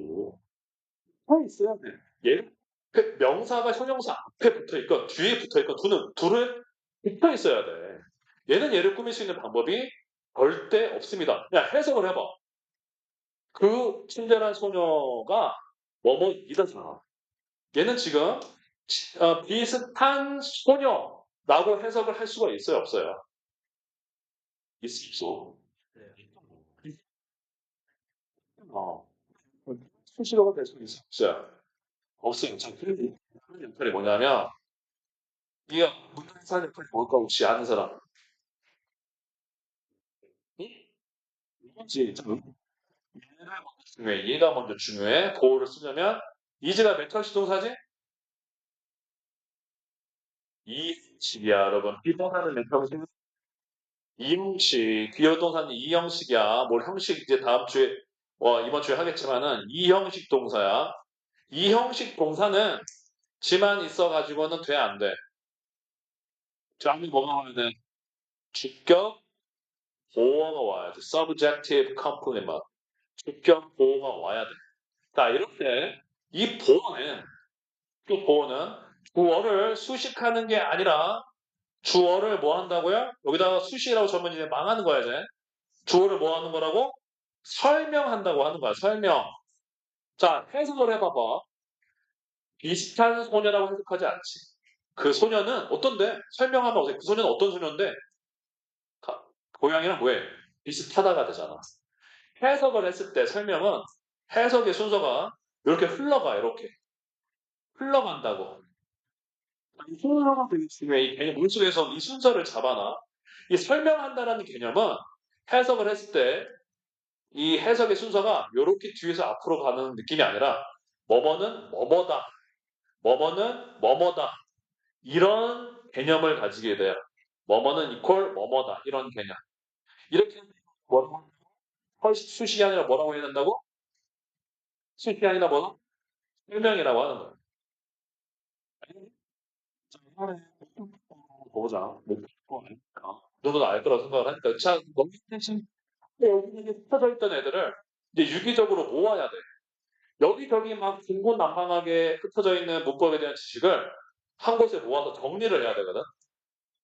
S1: 있어야 돼. 얘 그 명사가 형용사 앞에 붙어 있건 뒤에 붙어 있건 둘은 붙어 있어야 돼. 얘는 얘를 꾸밀 수 있는 방법이 절대 없습니다. 야, 해석을 해봐. 그 친절한 소녀가 뭐뭐이다잖아. 얘는 지금 비슷한 소녀라고 해석을 할 수가 있어요, 없어요? 있어. 어, 수시로가 될 수 있어요. 없어요. 자, 그런 역할이 뭐냐면, 이게 문학사 역할이 뭘까 혹시 아는 사람? 응? 이거지. 얘가 먼저 중요해. 보호를 쓰려면, 이제가 몇 형식 동사지? 이식이야, 여러분. 비동사는 몇 형식? 이형식. 비어동사는 이형식이야. 뭘 형식 이제 다음 주에, 이번 주에 하겠지만은, 이형식 동사야. 이형식 동사는 지만 있어가지고는 돼, 안 돼? 다음에 뭐가 와야 돼? 주격 보어가 와야 돼. subjective complement. 주격 보어가 와야 돼. 자, 이럴 때, 이 보어는, 그 보어는 주어를 수식하는 게 아니라 주어를 뭐 한다고요? 여기다가 수식이라고 적으면 이제 망하는 거야, 이제. 주어를 뭐 하는 거라고? 설명한다고 하는 거야, 설명. 자, 해석을 해봐봐. 비슷한 소녀라고 해석하지 않지. 그 소녀는 어떤데? 설명하면 어때? 그 소녀는 어떤 소녀인데? 고양이랑 뭐해? 비슷하다가 되잖아. 해석을 했을 때 설명은 해석의 순서가 이렇게 흘러가, 이렇게. 흘러간다고. 이 순서가 되게 중요해. 이 개념, 물속에서 이 순서를 잡아놔. 이 설명한다라는 개념은 해석을 했을 때 이 해석의 순서가 이렇게 뒤에서 앞으로 가는 느낌이 아니라 뭐뭐는 뭐뭐다. 뭐뭐는 뭐뭐다. 이런 개념을 가지게 돼요. 뭐뭐는 이퀄 뭐뭐다. 이런 개념. 이렇게 뭐라고 수식이 아니라 뭐라고 해야 된다고? 수식이 아니라 뭐라? 설명이라고 하는 거예요. 자, 이번에 보자. 뭐 아닐까? 너도 알 거라고 생각을 하니까. 자, 너무 대신 여기 흩어져 있던 애들을 이제 유기적으로 모아야 돼. 여기저기 막 중구난방하게 흩어져 있는 문법에 대한 지식을 한 곳에 모아서 정리를 해야 되거든.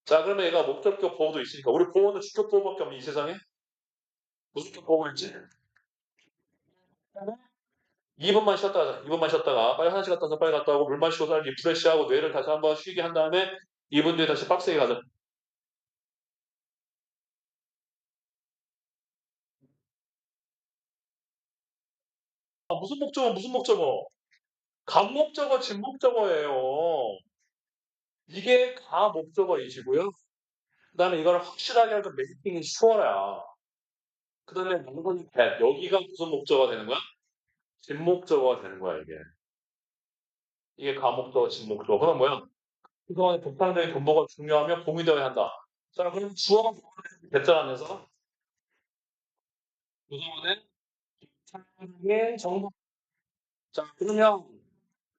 S1: 자, 그러면 얘가 목적격 보호도 있으니까 우리 보호는 주격 보호밖에 없는 이 세상에 무슨 격 보호일지? 2분만 쉬었다 하자. 2분만 쉬었다가 빨리 화장실 갔다 와서 빨리 갔다 오고 물 마시고 살 리프레시하고 뇌를 다시 한번 쉬게 한 다음에 2분 뒤에 다시 빡세게 가자. 아, 무슨 목적어 무슨 목적어? 감목적어 진목적어예요. 이게 가목적어이시고요. 그 다음에 이거를 확실하게 하니까 메이킹이 쉬워야. 그 다음에 문건이 that. 여기가 무슨 목적어가 되는 거야? 진목적어가 되는 거야, 이게. 이게 가목적어, 진목적어. 그럼 뭐야? 그동안의 복상적인 분모가 중요하며 공유되어야 한다. 자, 그럼 주어가 됐잖아면서 그동안의 복상의 정보. 자, 그러면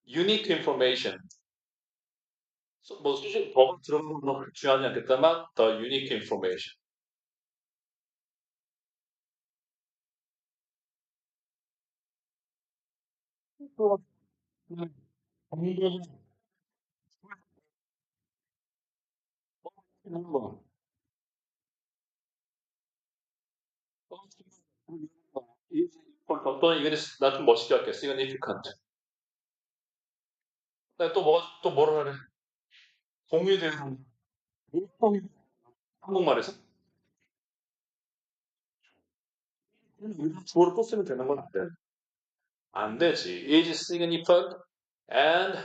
S1: unique information. 뭐 수식 더 들어가는 건 중요하지 않겠다만 the unique information. 또 정보는 뭐 어떤 이게 나좀 멋있게 할게. significant. 또 뭐가 또 뭐라 그래? 공유되는 공유 한국말에서 주어를 또 쓰면 되는 건 안 돼. 안 되지. is significant and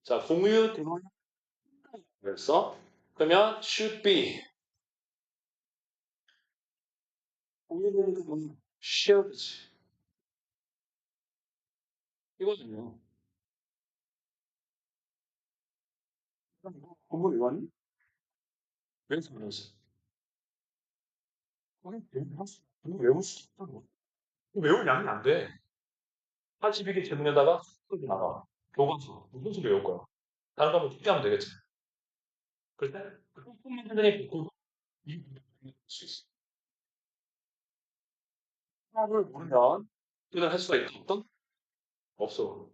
S1: 자 공유 대화 그랬어? 그러면 should be 공유되는 게 뭐냐? shared지. 이거든요. 공부 외웠니? 외워서 외웠어. 외울 수 있다고. 외울 양이 안 돼. 82개 질문에다가 소리 나가. 교과서. 무슨 소리 외울 거야? 다른 거 하면 숙제하면 되겠지. 그럴 때, 조금만 선생님이 보고, 이수 있어. 하나를 모르면, 표현할 수가 있다. 어떤? 없어.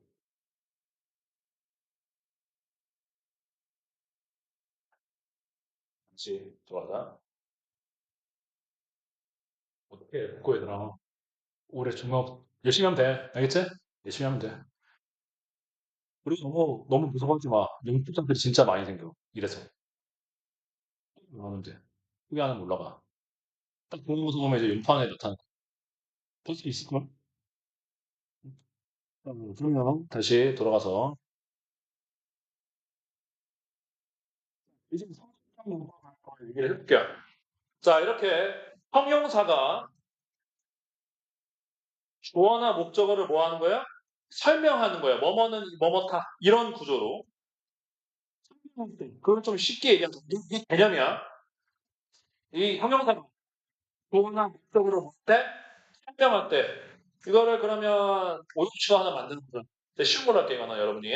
S1: 같이 들어가자. 어떻게 해? 듣고 얘들아. 올해 중간 열심히 하면 돼. 알겠지? 열심히 하면 돼. 그리고 너무 무서워하지 마. 영투자들이 진짜 많이 생겨. 이래서. 하면 돼. 크게 하면 올라가. 딱 그런 모습 보면 이제 연판에 나타나. 볼수 있을걸? 그러면 다시 돌아가서 이제 성격 얘기를 해볼게요. 자, 이렇게 형용사가 주어나 목적어를 뭐 하는 거예요? 설명하는 거예요. 뭐뭐는 뭐뭐다. 이런 구조로. 그걸 좀 쉽게 얘기하면 이 개념이야. 이 형용사가 주어나 목적어를 볼 때, 설명할 때, 이거를 그러면 오형식로 하나 만드는 거죠. 쉬운 걸로 할게요, 이거는 여러분이.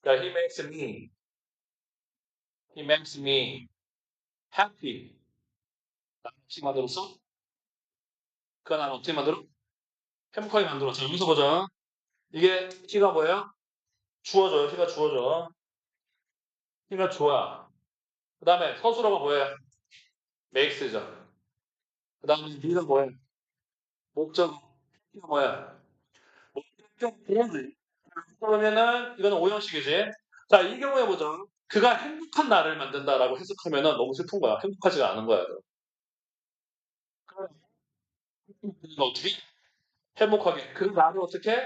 S1: 그러니까 he makes me happy. 라는 식 만들었어? 그거 난 어떻게 만들어? 행복하게 만들어. 자, 여기서 보자. 이게 he가 뭐예요? 주어져요. he가 주어져. he가 좋아. 그 다음에 서술어가 뭐예요? makes죠. 그 다음에 he가 뭐예요? 목적, he가 뭐야? 목적 보호네. 그러면은 이거는 오형식이지. 자, 이 경우에 보자. 그가 행복한 나를 만든다라고 해석하면은 너무 슬픈 거야. 행복하지가 않은 거야. 그럼 어떻게? 행복하게. 그 나를 어떻게?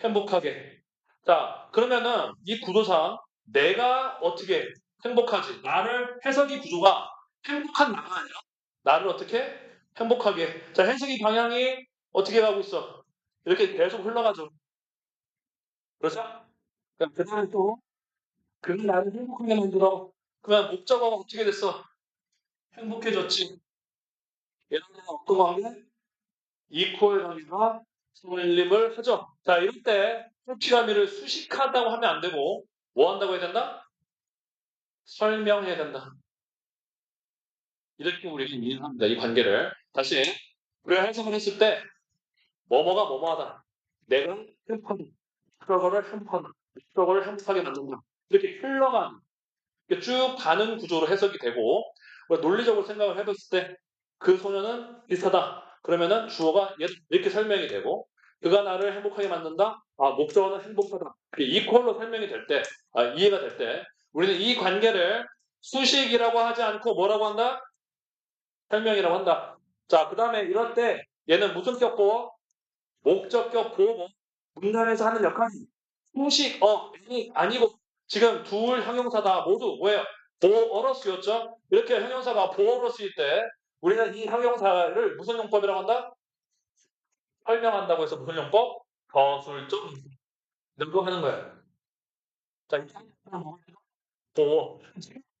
S1: 행복하게. 자, 그러면은 이 구조상 내가 어떻게 행복하지? 나를 해석이 구조가 행복한 나가 아니라 나를 어떻게 행복하게. 자, 해석이 방향이 어떻게 가고 있어? 이렇게 계속 흘러가죠. 그렇죠? 그럼 그 다음에 또 그 나를 행복하게 만들어. 그러면 목적어가 어떻게 됐어? 행복해졌지. 얘네들은 어떤 관계? 이코의 관계가 성립을 하죠. 자, 이럴 때 피라미를 수식하다고 하면 안 되고 뭐 한다고 해야 된다? 설명해야 된다. 이렇게 우리가 이해합니다. 이 관계를. 다시 우리가 해석을 했을 때 뭐뭐가 뭐뭐하다. 내가 행복하다. 그거를 행복하다. 그거를 행복하게 만든다. 이렇게 흘러가는 쭉 가는 구조로 해석이 되고 논리적으로 생각을 해봤을 때 그 소녀는 비슷하다. 그러면은 주어가 이렇게 설명이 되고 그가 나를 행복하게 만든다. 아, 목적어는 행복하다. 이퀄로 설명이 될 때, 이해가 될 때 우리는 이 관계를 수식이라고 하지 않고 뭐라고 한다? 설명이라고 한다. 자, 그 다음에 이럴 때 얘는 무슨 격보? 목적격 보호 문장에서 하는 역할이 수식 아니고 지금 둘 형용사다 모두 뭐예요? 보어로 쓰였죠. 이렇게 형용사가 보어로 쓰일 때 우리는 이 형용사를 무슨 용법이라고 한다? 설명한다고 해서 무슨 용법? 거술적 이거 하는 거예요. 자, 보어.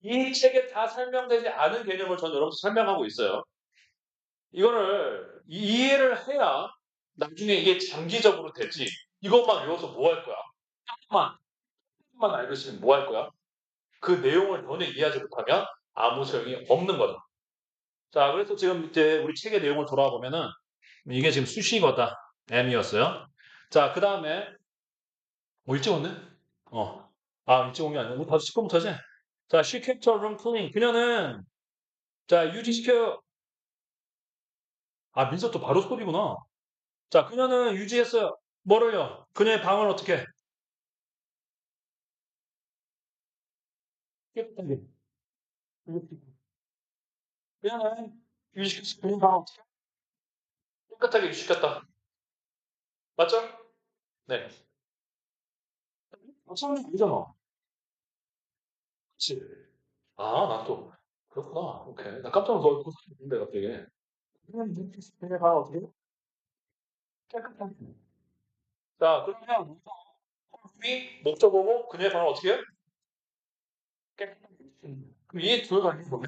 S1: 이 책에 다 설명되지 않은 개념을 저는 여러분 설명하고 있어요. 이거를 이해를 해야 나중에 이게 장기적으로 되지. 이것만 외워서 뭐 할 거야? 만 알고 있으면 뭐 할 거야? 그 내용을 전혀 이해하지 못하면 아무 소용이 없는 거다. 자, 그래서 지금 이제 우리 책의 내용을 돌아와 보면은 이게 지금 수식어다. M이었어요. 자, 그 다음에 뭐 일찍 왔네? 어. 아, 일찍 온 게 아니고 5시 10분부터지? 자, she kept her room clean. 그녀는 자, 유지시켜. 아, 민서 또 바로 스톱이구나. 자, 그녀는 유지했어요. 뭐를요? 그녀의 방을 어떻게? 깨끗하게. 그녀는 유지시켰어. 그녀의 방을 어떻게? 깨끗하게 유지시켰다. 맞죠? 네. 처음엔 아니잖아. 그치. 아, 난 또, 그렇구나. 오케이. 나 깜짝 놀라서 고소했는데, 갑자기. 그냥 그냥 가, 어떻게? 깨끗하게. 자, 그러면, 이 목적어고, 그녀의 방을 어떻게 해? 깨끗하게. 그럼 이 두 가지 보면,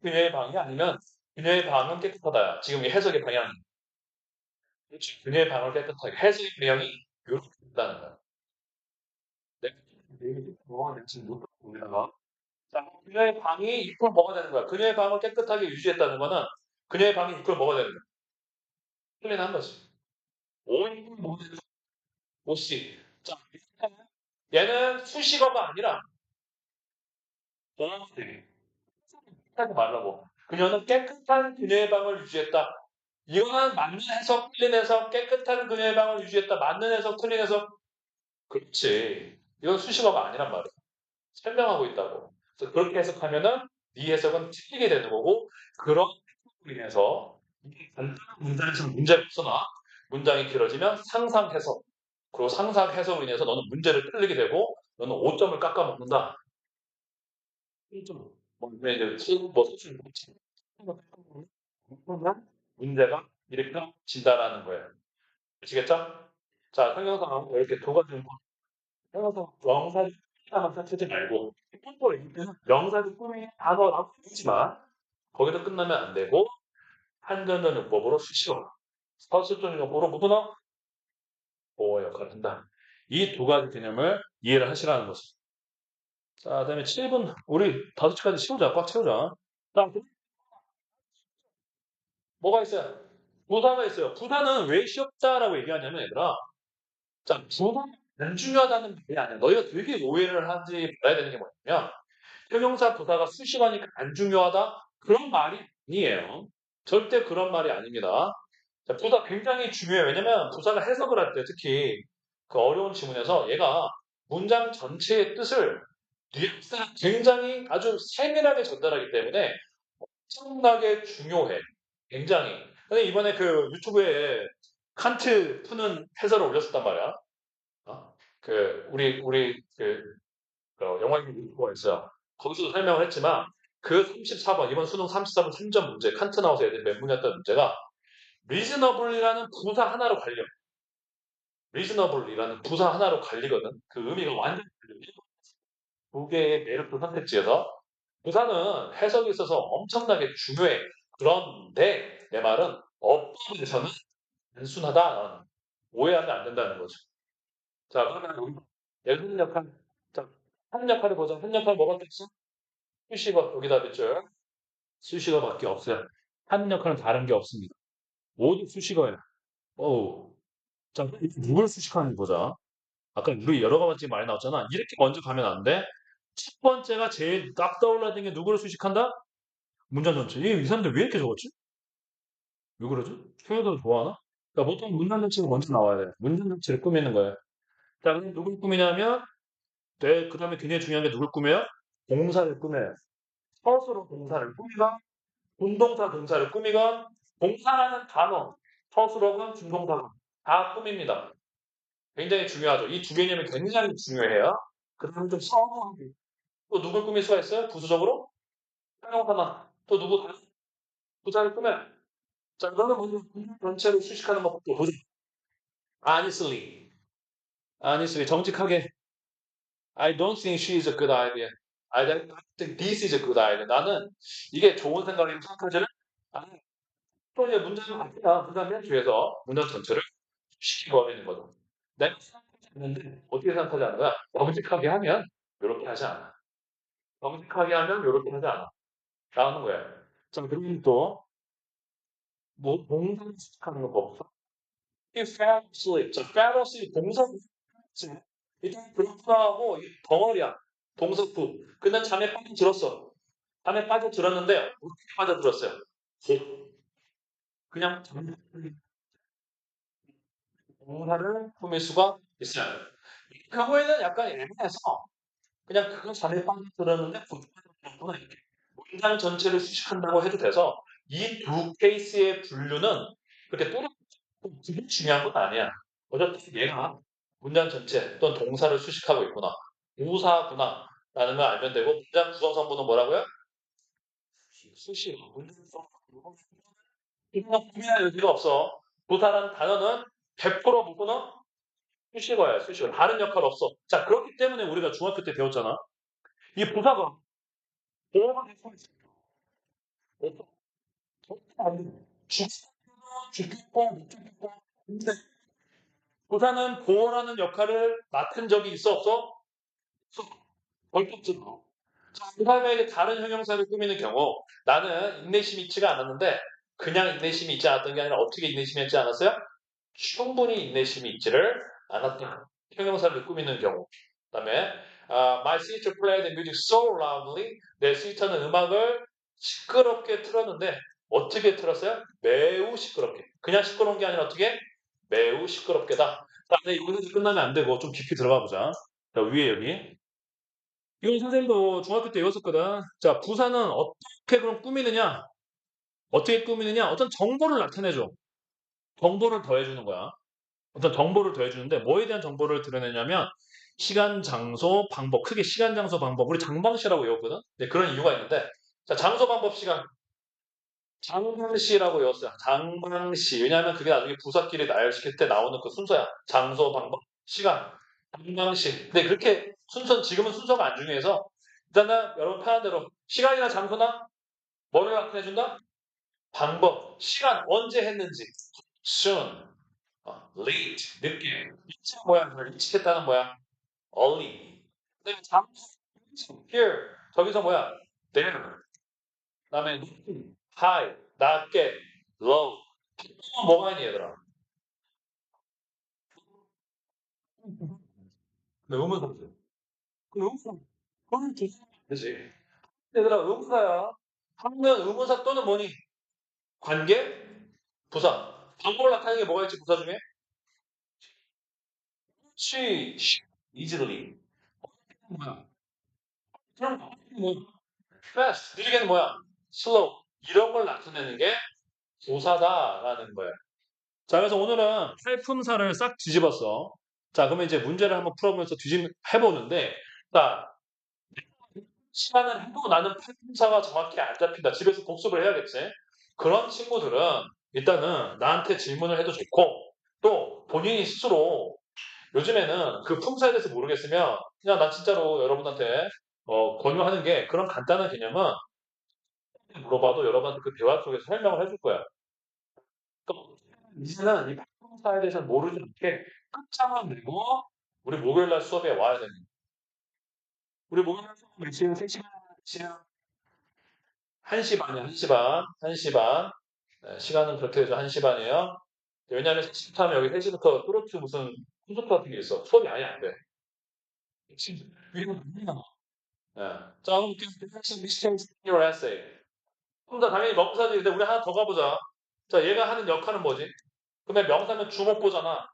S1: 그녀의 방이 아니면, 그녀의 방은 깨끗하다. 지금 이 해석의 방향이. 그렇지. 그녀의 방을 깨끗하게. 해석의 방향이 이렇게 있다는 거야. 내가 지금 못 듣고 있다가. 자, 그녀의 방이 이퀄 뭐가 되는 거야? 그녀의 방을 깨끗하게 유지했다는 거는, 그녀의 방이 이퀄 뭐가 되는 거야? 클린한 거지. 오인분 모델 오씨. 자, 얘는 수식어가 아니라 동사들이 하지 말라고. 그녀는 깨끗한 그녀의 방을 유지했다. 이거는 맞는 해석, 틀린 해석, 깨끗한 그녀의 방을 유지했다. 맞는 해석, 틀린 해석. 그렇지. 이건 수식어가 아니란 말이야. 설명하고 있다고. 그래서 그렇게 해석하면은 네 해석은 틀리게 되는 거고 그런 해석으로 인해서 이게 간단한 문장에서 문제가 없으나 문장이 길어지면 상상 해석 그리고 상상 해석으로 인해서 너는 문제를 틀리게 되고 너는 5점을 깎아먹는다. 1점. 뭐 이제 뭐 소출 그러면 문제가 일으켜진다라는 거예요. 아시겠죠? 자, 성경상 이렇게 두 가지 형용사 명사를 하나만 쓰지 말고 폴폴 이때는 명사를 꾸미는 단어라고 쓰지만 거기서 끝나면 안 되고 한전전 용법으로 수식어 서술적 용법으로 모두 넣어 보호 역할을 한다. 이 두 가지 개념을 이해를 하시라는 것입니다. 자, 그다음에 7분 우리 5시까지 채우자. 꽉 채우자. 자, 뭐가 있어요? 부사가 있어요. 부사는 왜 쉬웠다라고 얘기하냐면 얘들아 자, 부사가 안 중요하다는 말이 아니야. 너희가 되게 오해를 하지 말아야 되는 게 뭐냐면 형용사 부사가 수식어니까 안 중요하다? 그런 말이 아니에요. 절대 그런 말이 아닙니다. 자, 부사 굉장히 중요해요. 왜냐면 부사가 해석을 할 때 특히 그 어려운 지문에서 얘가 문장 전체의 뜻을 뉘앙스가 굉장히 아주 세밀하게 전달하기 때문에 엄청나게 중요해. 굉장히. 근데 이번에 그 유튜브에 칸트 푸는 해설을 올렸었단 말이야. 우리 영화 유튜버가 있어요. 거기서도 설명을 했지만 그 34번 이번 수능 34번 3점 문제 칸트 나와서 애들이 멘붕이었던 문제가 reasonable이라는 부사 하나로 갈려. reasonable이라는 부사 하나로 갈리거든. 그 의미가 완전히 갈려. 두 개의 매력도 선택지에서 부사는 해석이 있어서 엄청나게 중요해. 그런데 내 말은 어법에서는 단순하다. 오해하면 안 된다는 거죠. 자, 그러면 우리 예를 든 역할, 자, 한 역할을 보자. 한 역할 뭐가 있어? 수식어 여기다 됐죠? 수식어밖에 없어요. 한 역할은 다른 게 없습니다. 모두 수식어예요. 어우, 자, 누굴 수식하는지 보자. 아까 우리 여러 가지 말이 나왔잖아. 이렇게 먼저 가면 안 돼. 첫 번째가 제일 딱 떠올라야 되는 게 누구를 수식한다? 문장 전체. 이 사람들 왜 이렇게 적었지? 왜 그러지? 표현을 좋아하나? 그러니까 보통 문장 전체가 먼저 나와야 돼. 문장 전체를 꾸미는 거예요. 자, 그럼 누굴 꾸미냐면, 네, 그 다음에 굉장히 중요한 게 누굴 꾸며요? 동사를 꾸며요. 서술로 동사를 꾸미건, 분동사 동사를 꾸미건, 동사라는 단어, 서술어건 준동사건 다 꾸밉니다. 굉장히 중요하죠. 이 두 개념이 굉장히 중요해요. 그 다음에 좀 서술하게. 또 누굴 꾸밀 수가 있어요? 부수적으로? 형용사나. 또 누구 부자를 꾸며요. 자, 이거는 먼저 전체를 수식하는 것부터 보죠. honestly. honestly. 정직하게. I don't think she is a good idea. I don't think this is a good idea. 나는 이게 좋은 생각이라고 생각하지는 않아요. 또 이제 문장을 바뀌다. 그 다음에 뒤에서 문장 전체를 시키버리는 거죠. 내가 생각하지 않는데 어떻게 생각하지 않는 거야? 정직하게 하면 이렇게 하지 않아. 정직하게 하면 이렇게 하지 않아. 나오는 거야. 자, 그리고 또, 뭐, 동사를 수식하는 거 없어? 이 fell asleep. 자, fell asleep 동사 일단 불구하고 덩어리야. 동사구. 근데 잠에 빠져들었어. 잠에 빠져들었는데 어떻게 빠져들었어요? 그냥 동사를 꾸밀 수가 있어요. 그거에는 약간 애매해서 그냥 그거 잠에 빠져들었는데 빠져들었구나 이렇게 문장 전체를 수식한다고 해도 돼서 이 두 케이스의 분류는 그렇게 그게 중요한 건 아니야. 어차피 얘가 문장 전체 또는 동사를 수식하고 있구나. 부사구나. 라는 걸 알면 되고 문장 구성성분은 뭐라고요? 수식. 문장 구성성분. 이거 고민할 여지가 없어. 부사라는 단어는 100% 무조건 수식어야, 수식어. 다른 역할 없어. 자, 그렇기 때문에 우리가 중학교 때 배웠잖아. 이 부사가 보호가 될수 있어. 안 돼. 죽겠고, 못 죽겠고. 근데 부사는 보호라는 역할을 맡은 적이 있어, 없어? 벌떡 들어. 그 다음에 다른 형용사를 꾸미는 경우 나는 인내심이 있지가 않았는데 그냥 인내심이 있지 않았던 게 아니라 어떻게 인내심이 있지 않았어요? 충분히 인내심이 있지를 않았던 형용사를 꾸미는 경우. 그다음에 My sister played the music so loudly. 내 시스터는 음악을 시끄럽게 틀었는데 어떻게 틀었어요? 매우 시끄럽게. 그냥 시끄러운 게 아니라 어떻게? 매우 시끄럽게다. 자, 근데 여기서 끝나면 안 되고 좀 깊이 들어가 보자. 자, 위에 여기. 이건 선생님도 중학교 때 외웠었거든. 자, 부사는 어떻게 그럼 꾸미느냐? 어떻게 꾸미느냐? 어떤 정보를 나타내줘. 정보를 더해주는 거야. 어떤 정보를 더해주는데 뭐에 대한 정보를 드러내냐면 시간, 장소, 방법. 크게 시간, 장소, 방법. 우리 장방시라고 외웠거든. 네, 그런 이유가 있는데 자, 장소, 방법, 시간. 장방시라고 외웠어요. 장방시. 왜냐하면 그게 나중에 부사끼리 나열시킬 때 나오는 그 순서야. 장소, 방법, 시간. 장방시. 근데 그렇게 지금은 순서가 안 중요해서 일단은 여러분 편한 대로 시간이나 장소나 뭐를 나타내준다? 방법, 시간, 언제 했는지. soon, late, 늦게. 일찍 뭐야? 일찍했다는 뭐야? early. 그다음에 장소, here. 저기서 뭐야? there. 그다음에 높이, high, 낮게, low. 이건 뭐가 있니 얘들아? 네, 의문사지. 그 의문사. 그걸 조심하면 되지. 얘들아, 의문사야. 하면 의문사 또는 뭐니? 관계, 부사. 방법을 나타내는 게 뭐가 있지, 부사 중에? she, easily. 뭐야? 그럼 뭐 fast, 느리게는 뭐야? slow. 이런 걸 나타내는 게 부사다라는 거예요. 자, 그래서 오늘은 탈품사를 싹 뒤집었어. 자, 그러면 이제 문제를 한번 풀어보면서 해보는데, 자, 시간을 해도 나는 탈품사가 정확히 안 잡힌다. 집에서 복습을 해야겠지. 그런 친구들은 일단은 나한테 질문을 해도 좋고, 또 본인이 스스로 요즘에는 그 품사에 대해서 모르겠으면 그냥 나 진짜로 여러분한테 권유하는 게 그런 간단한 개념은 물어봐도 여러분한테 그 대화 속에서 설명을 해줄 거야. 그러니까 이제는 이 방송사에 대해서는 모르지 않게 끝장을 내고 우리 목요일날 수업에 와야 됩니다. 우리 목요일날 수업 몇 시에? 3시간, 시간 1시 반이야, 1시 반. 1시 반. 네, 시간은 그렇게 되죠. 1시 반이에요. 왜냐하면 3시부터 하면 여기 3시부터 또르트 무슨 콘서트 같은 게 있어. 수업이 아예 안 돼. 지금 위에는 안 되나? 예. 자, 그럼 mistakes in your essay. 그럼 다 당연히 명사들인데 우리 하나 더 가보자. 자, 얘가 하는 역할은 뭐지? 그러면 명사면 주목 보잖아.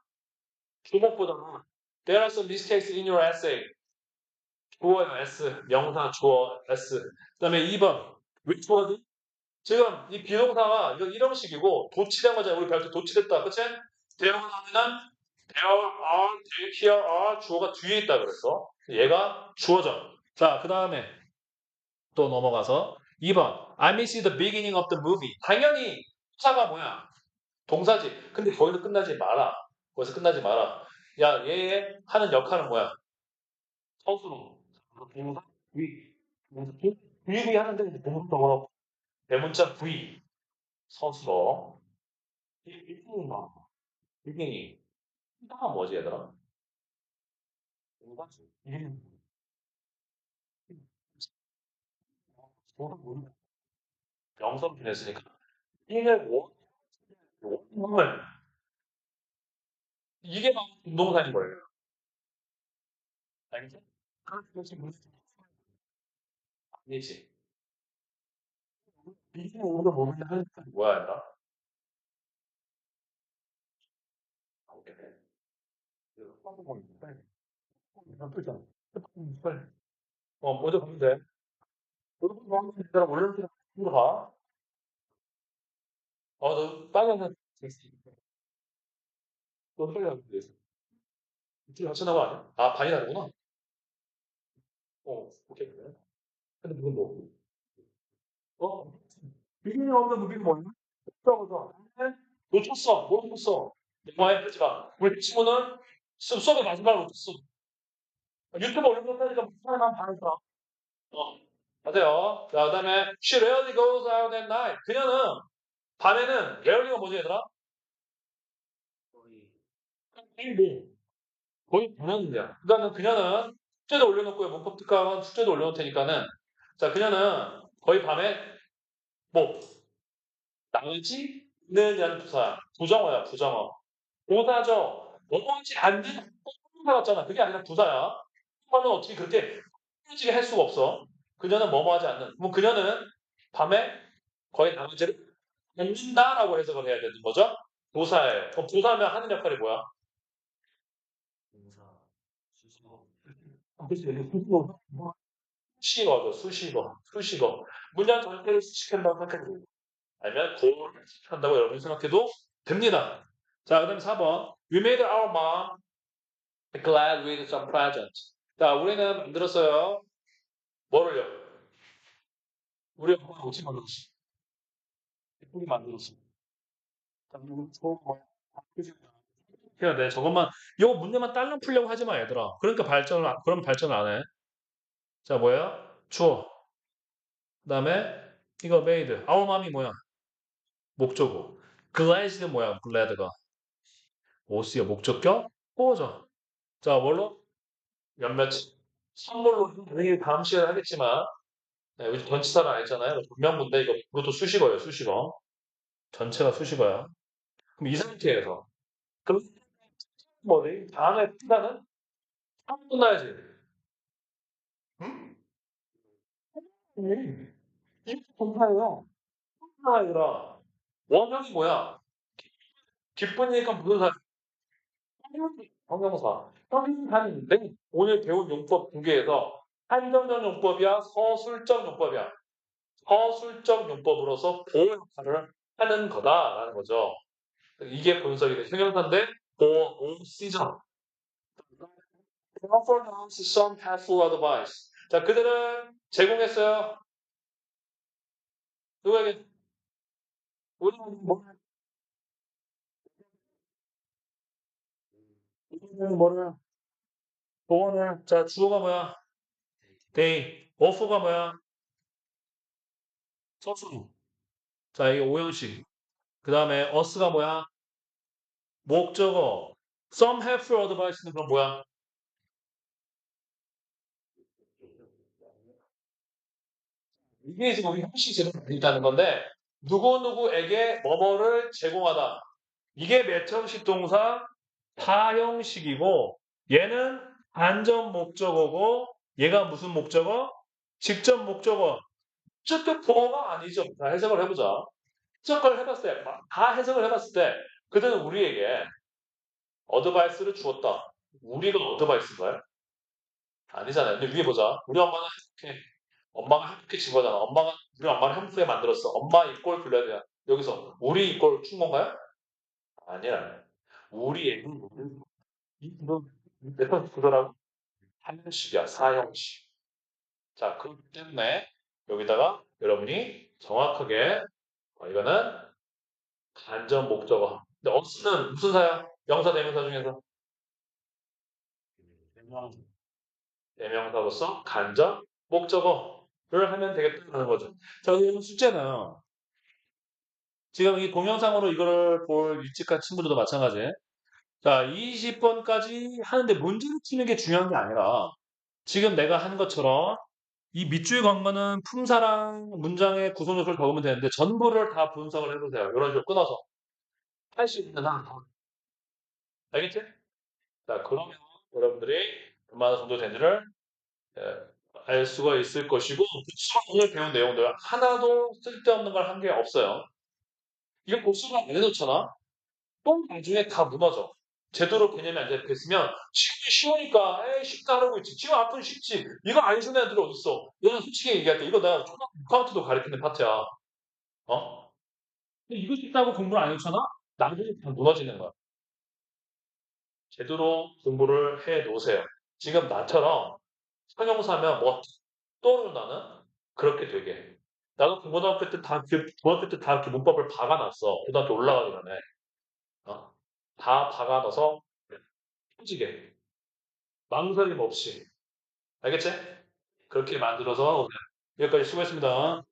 S1: 주목 보잖아. There are some mistakes in your essay. 주어요, S. 명사, 주어, S. 그 다음에 2번. which word? 지금 이 비동사가 이거 이런 식이고 도치된 거잖아. 우리 배울 때 도치됐다. 그치? 대형을 하면은 there are, here are 주어가 뒤에 있다 그랬어. 얘가 주어져. 자, 그 다음에 또 넘어가서 2번. I miss the beginning of the movie. 당연히 사가 뭐야? 동사지. 근데 거기서 끝나지 마라. 거기서 끝나지 마라. 야, 얘 하는 역할은 뭐야? 서술어. 동사 V. V 하는데 동사 대문자 V. 서술어. 일등인가? 일등이. 이가 뭐지 얘들아? 동사지. 명사로 보냈으니까. 이를 원을 이게 바로 동사인 거예요. 알겠지? 그렇지. 아니지. 이게 오늘 몸이 하는 뭐야 얘들아? 오케이. 빨리. 빨리. 먼저 가면 돼. 너도 가면 되잖아. 올려놓기 이거 봐. 너 빨간색 너도 빨리 가면 돼. 이틀 같이 나와 아니야? 아, 반이 다르구나. 오케이. 그래. 근데 그건 뭐? 어? 비기닝 없는 무비는 뭐냐? 없다고서. 놓쳤어. 뭐 놓쳤어? 영화에 하지 마. 우리 친구는 수업의 마지막으로 놓쳤어. 유튜브 올려놓다니까 무슨 반했다. 맞아요. 자, 그 다음에 she rarely goes out at night. 그녀는 밤에는 rarely가 뭐지 얘들아? 거의 거의 변하는데요. 그러니까 그녀는 숙제도 올려놓고요. 문법 특강은 숙제도 올려놓을 테니까는 자 그녀는 거의 밤에 뭐 나가지는 부사 부정어야 부정어 보다죠 넘어가지 않는 부사 같잖아. 그게 아니라 부사야. 그러면 어떻게 그렇게 흐지게 할 수가 없어. 그녀는 뭐뭐하지 않는. 뭐 그녀는 밤에 거의 나가지를 않는다라고 해석을 해야 되는 거죠. 부사예요. 그럼 부사면 하는 역할이 뭐야? 그치, 수식어죠, 수식어. 문장 전체를 수식한다고 생각해도 아니면 고를 수식한다고 여러분이 생각해도 됩니다. 자, 그 다음에 4번. We made our mom glad with some present. 자, 우리는 만들었어요. 뭐를요? 우리 엄마가 어떻게 만들었어? 예쁘게 만들었어. 자, 이거 좋은 거야. 해야 돼. 저것만, 요 문제만 딸랑 풀려고 하지 마, 얘들아. 그러니까 그럼 발전을 안 해. 자, 뭐야? 주어. 그 다음에, 이거 made. our mom이 뭐야? 목적어. glad는 뭐야? glad가. 오스의 목적격 호어죠. 자, 뭘로? 몇몇 선물로 당연히 다음 시간에 하겠지만 여기 전치사는 안 했잖아요. 분명문데 이거 그것도 수식어예요. 수식어. 전체가 수식어야. 그럼 이 상태에서 그럼 뭐지? 다음에 끝나는 한 끝나야지. 응? 이게 동사예요. 하나 아니라 원형이 뭐야? 기쁜이니까 무슨 사? 형용사. 형용사인데 오늘 배운 용법 두 개에서 한정적 용법이야, 서술적 용법이야. 서술적 용법으로서 보호 역할을 하는 거다라는 거죠. 이게 분석이 돼. 형용사인데 보호 시전. Offer us some helpful advice. 자, 그들은 제공했어요. 누구에게? 우리는 뭐를? 조언을. 자, 주어가 뭐야? they offer가 뭐야? 서술어. 자, 이게 오형식. 그 다음에 us가 뭐야? 목적어. some helpful advice는 그럼 뭐야? 이게 지금 우리 형식 제공이 있다는 건데 누구누구에게 뭐뭐를 제공하다. 이게 몇 형식 동사? 타형식이고 얘는 안전 목적어고 얘가 무슨 목적어? 직접 목적어. 직접 보어가 아니죠. 자, 해석을 해보자. 해석을 해봤을 때, 다 해석을 해봤을 때 그들은 우리에게 어드바이스를 주었다. 우리가 어드바이스인가요? 아니잖아요. 근데 위에 보자. 우리 엄마는 행복해. 엄마가 행복해진 거잖아. 엄마가 우리 엄마를 행복하게 만들었어. 엄마 이꼴 불러야 돼. 여기서 우리 이꼴 충건가요? 아니야. 우리 애는 이거 몇번 구더라고? 한형식이야. 사형식. 자, 그렇기 때문에 여기다가 여러분이 정확하게 이거는 간접 목적어. 근데 어스는 무슨 사야? 명사 대명사 중에서 대명사로서 간접 목적어를 하면 되겠다는 거죠. 자, 그럼 숙제는 지금 이 동영상으로 이거를 볼 일찍한 친구들도 마찬가지예요. 자, 20번까지 하는데 문제를 치는 게 중요한 게 아니라 지금 내가 한 것처럼 이 밑줄 건 거는 품사랑 문장의 구성 요소를 적으면 되는데 전부를 다 분석을 해보세요. 이런 식으로 끊어서 할 수 있는 한. 알겠지? 자, 그러면 여러분들이 얼마나 정도 되는지를 예, 알 수가 있을 것이고 오늘 배운 내용들 하나도 쓸데없는 걸 한 게 없어요. 이거 복습을 안 해놓잖아. 또 나중에 다 무너져. 제대로 개념이 안 잡혀 있으면 지금이 쉬우니까 에이 쉽다 하고 있지. 지금 앞은 쉽지. 이거 안 쉬운 애들 어딨어. 얘는 솔직히 얘기할게. 이거 내가 초등학교 카운트도 가르치는 파트야. 어? 근데 이거 쉽다고 공부를 안 해놓잖아? 나중에 다 무너지는 거야. 제대로 공부를 해 놓으세요. 지금 나처럼 형용사면 뭐 떠오른다는 그렇게 되게. 나도 고등학교 때 다, 중학교 때 다 이렇게 문법을 박아놨어. 고등학교 올라가기 전에. 어? 다 박아놔서 펴지게. 망설임 없이. 알겠지? 그렇게 만들어서 오늘 여기까지 수고했습니다.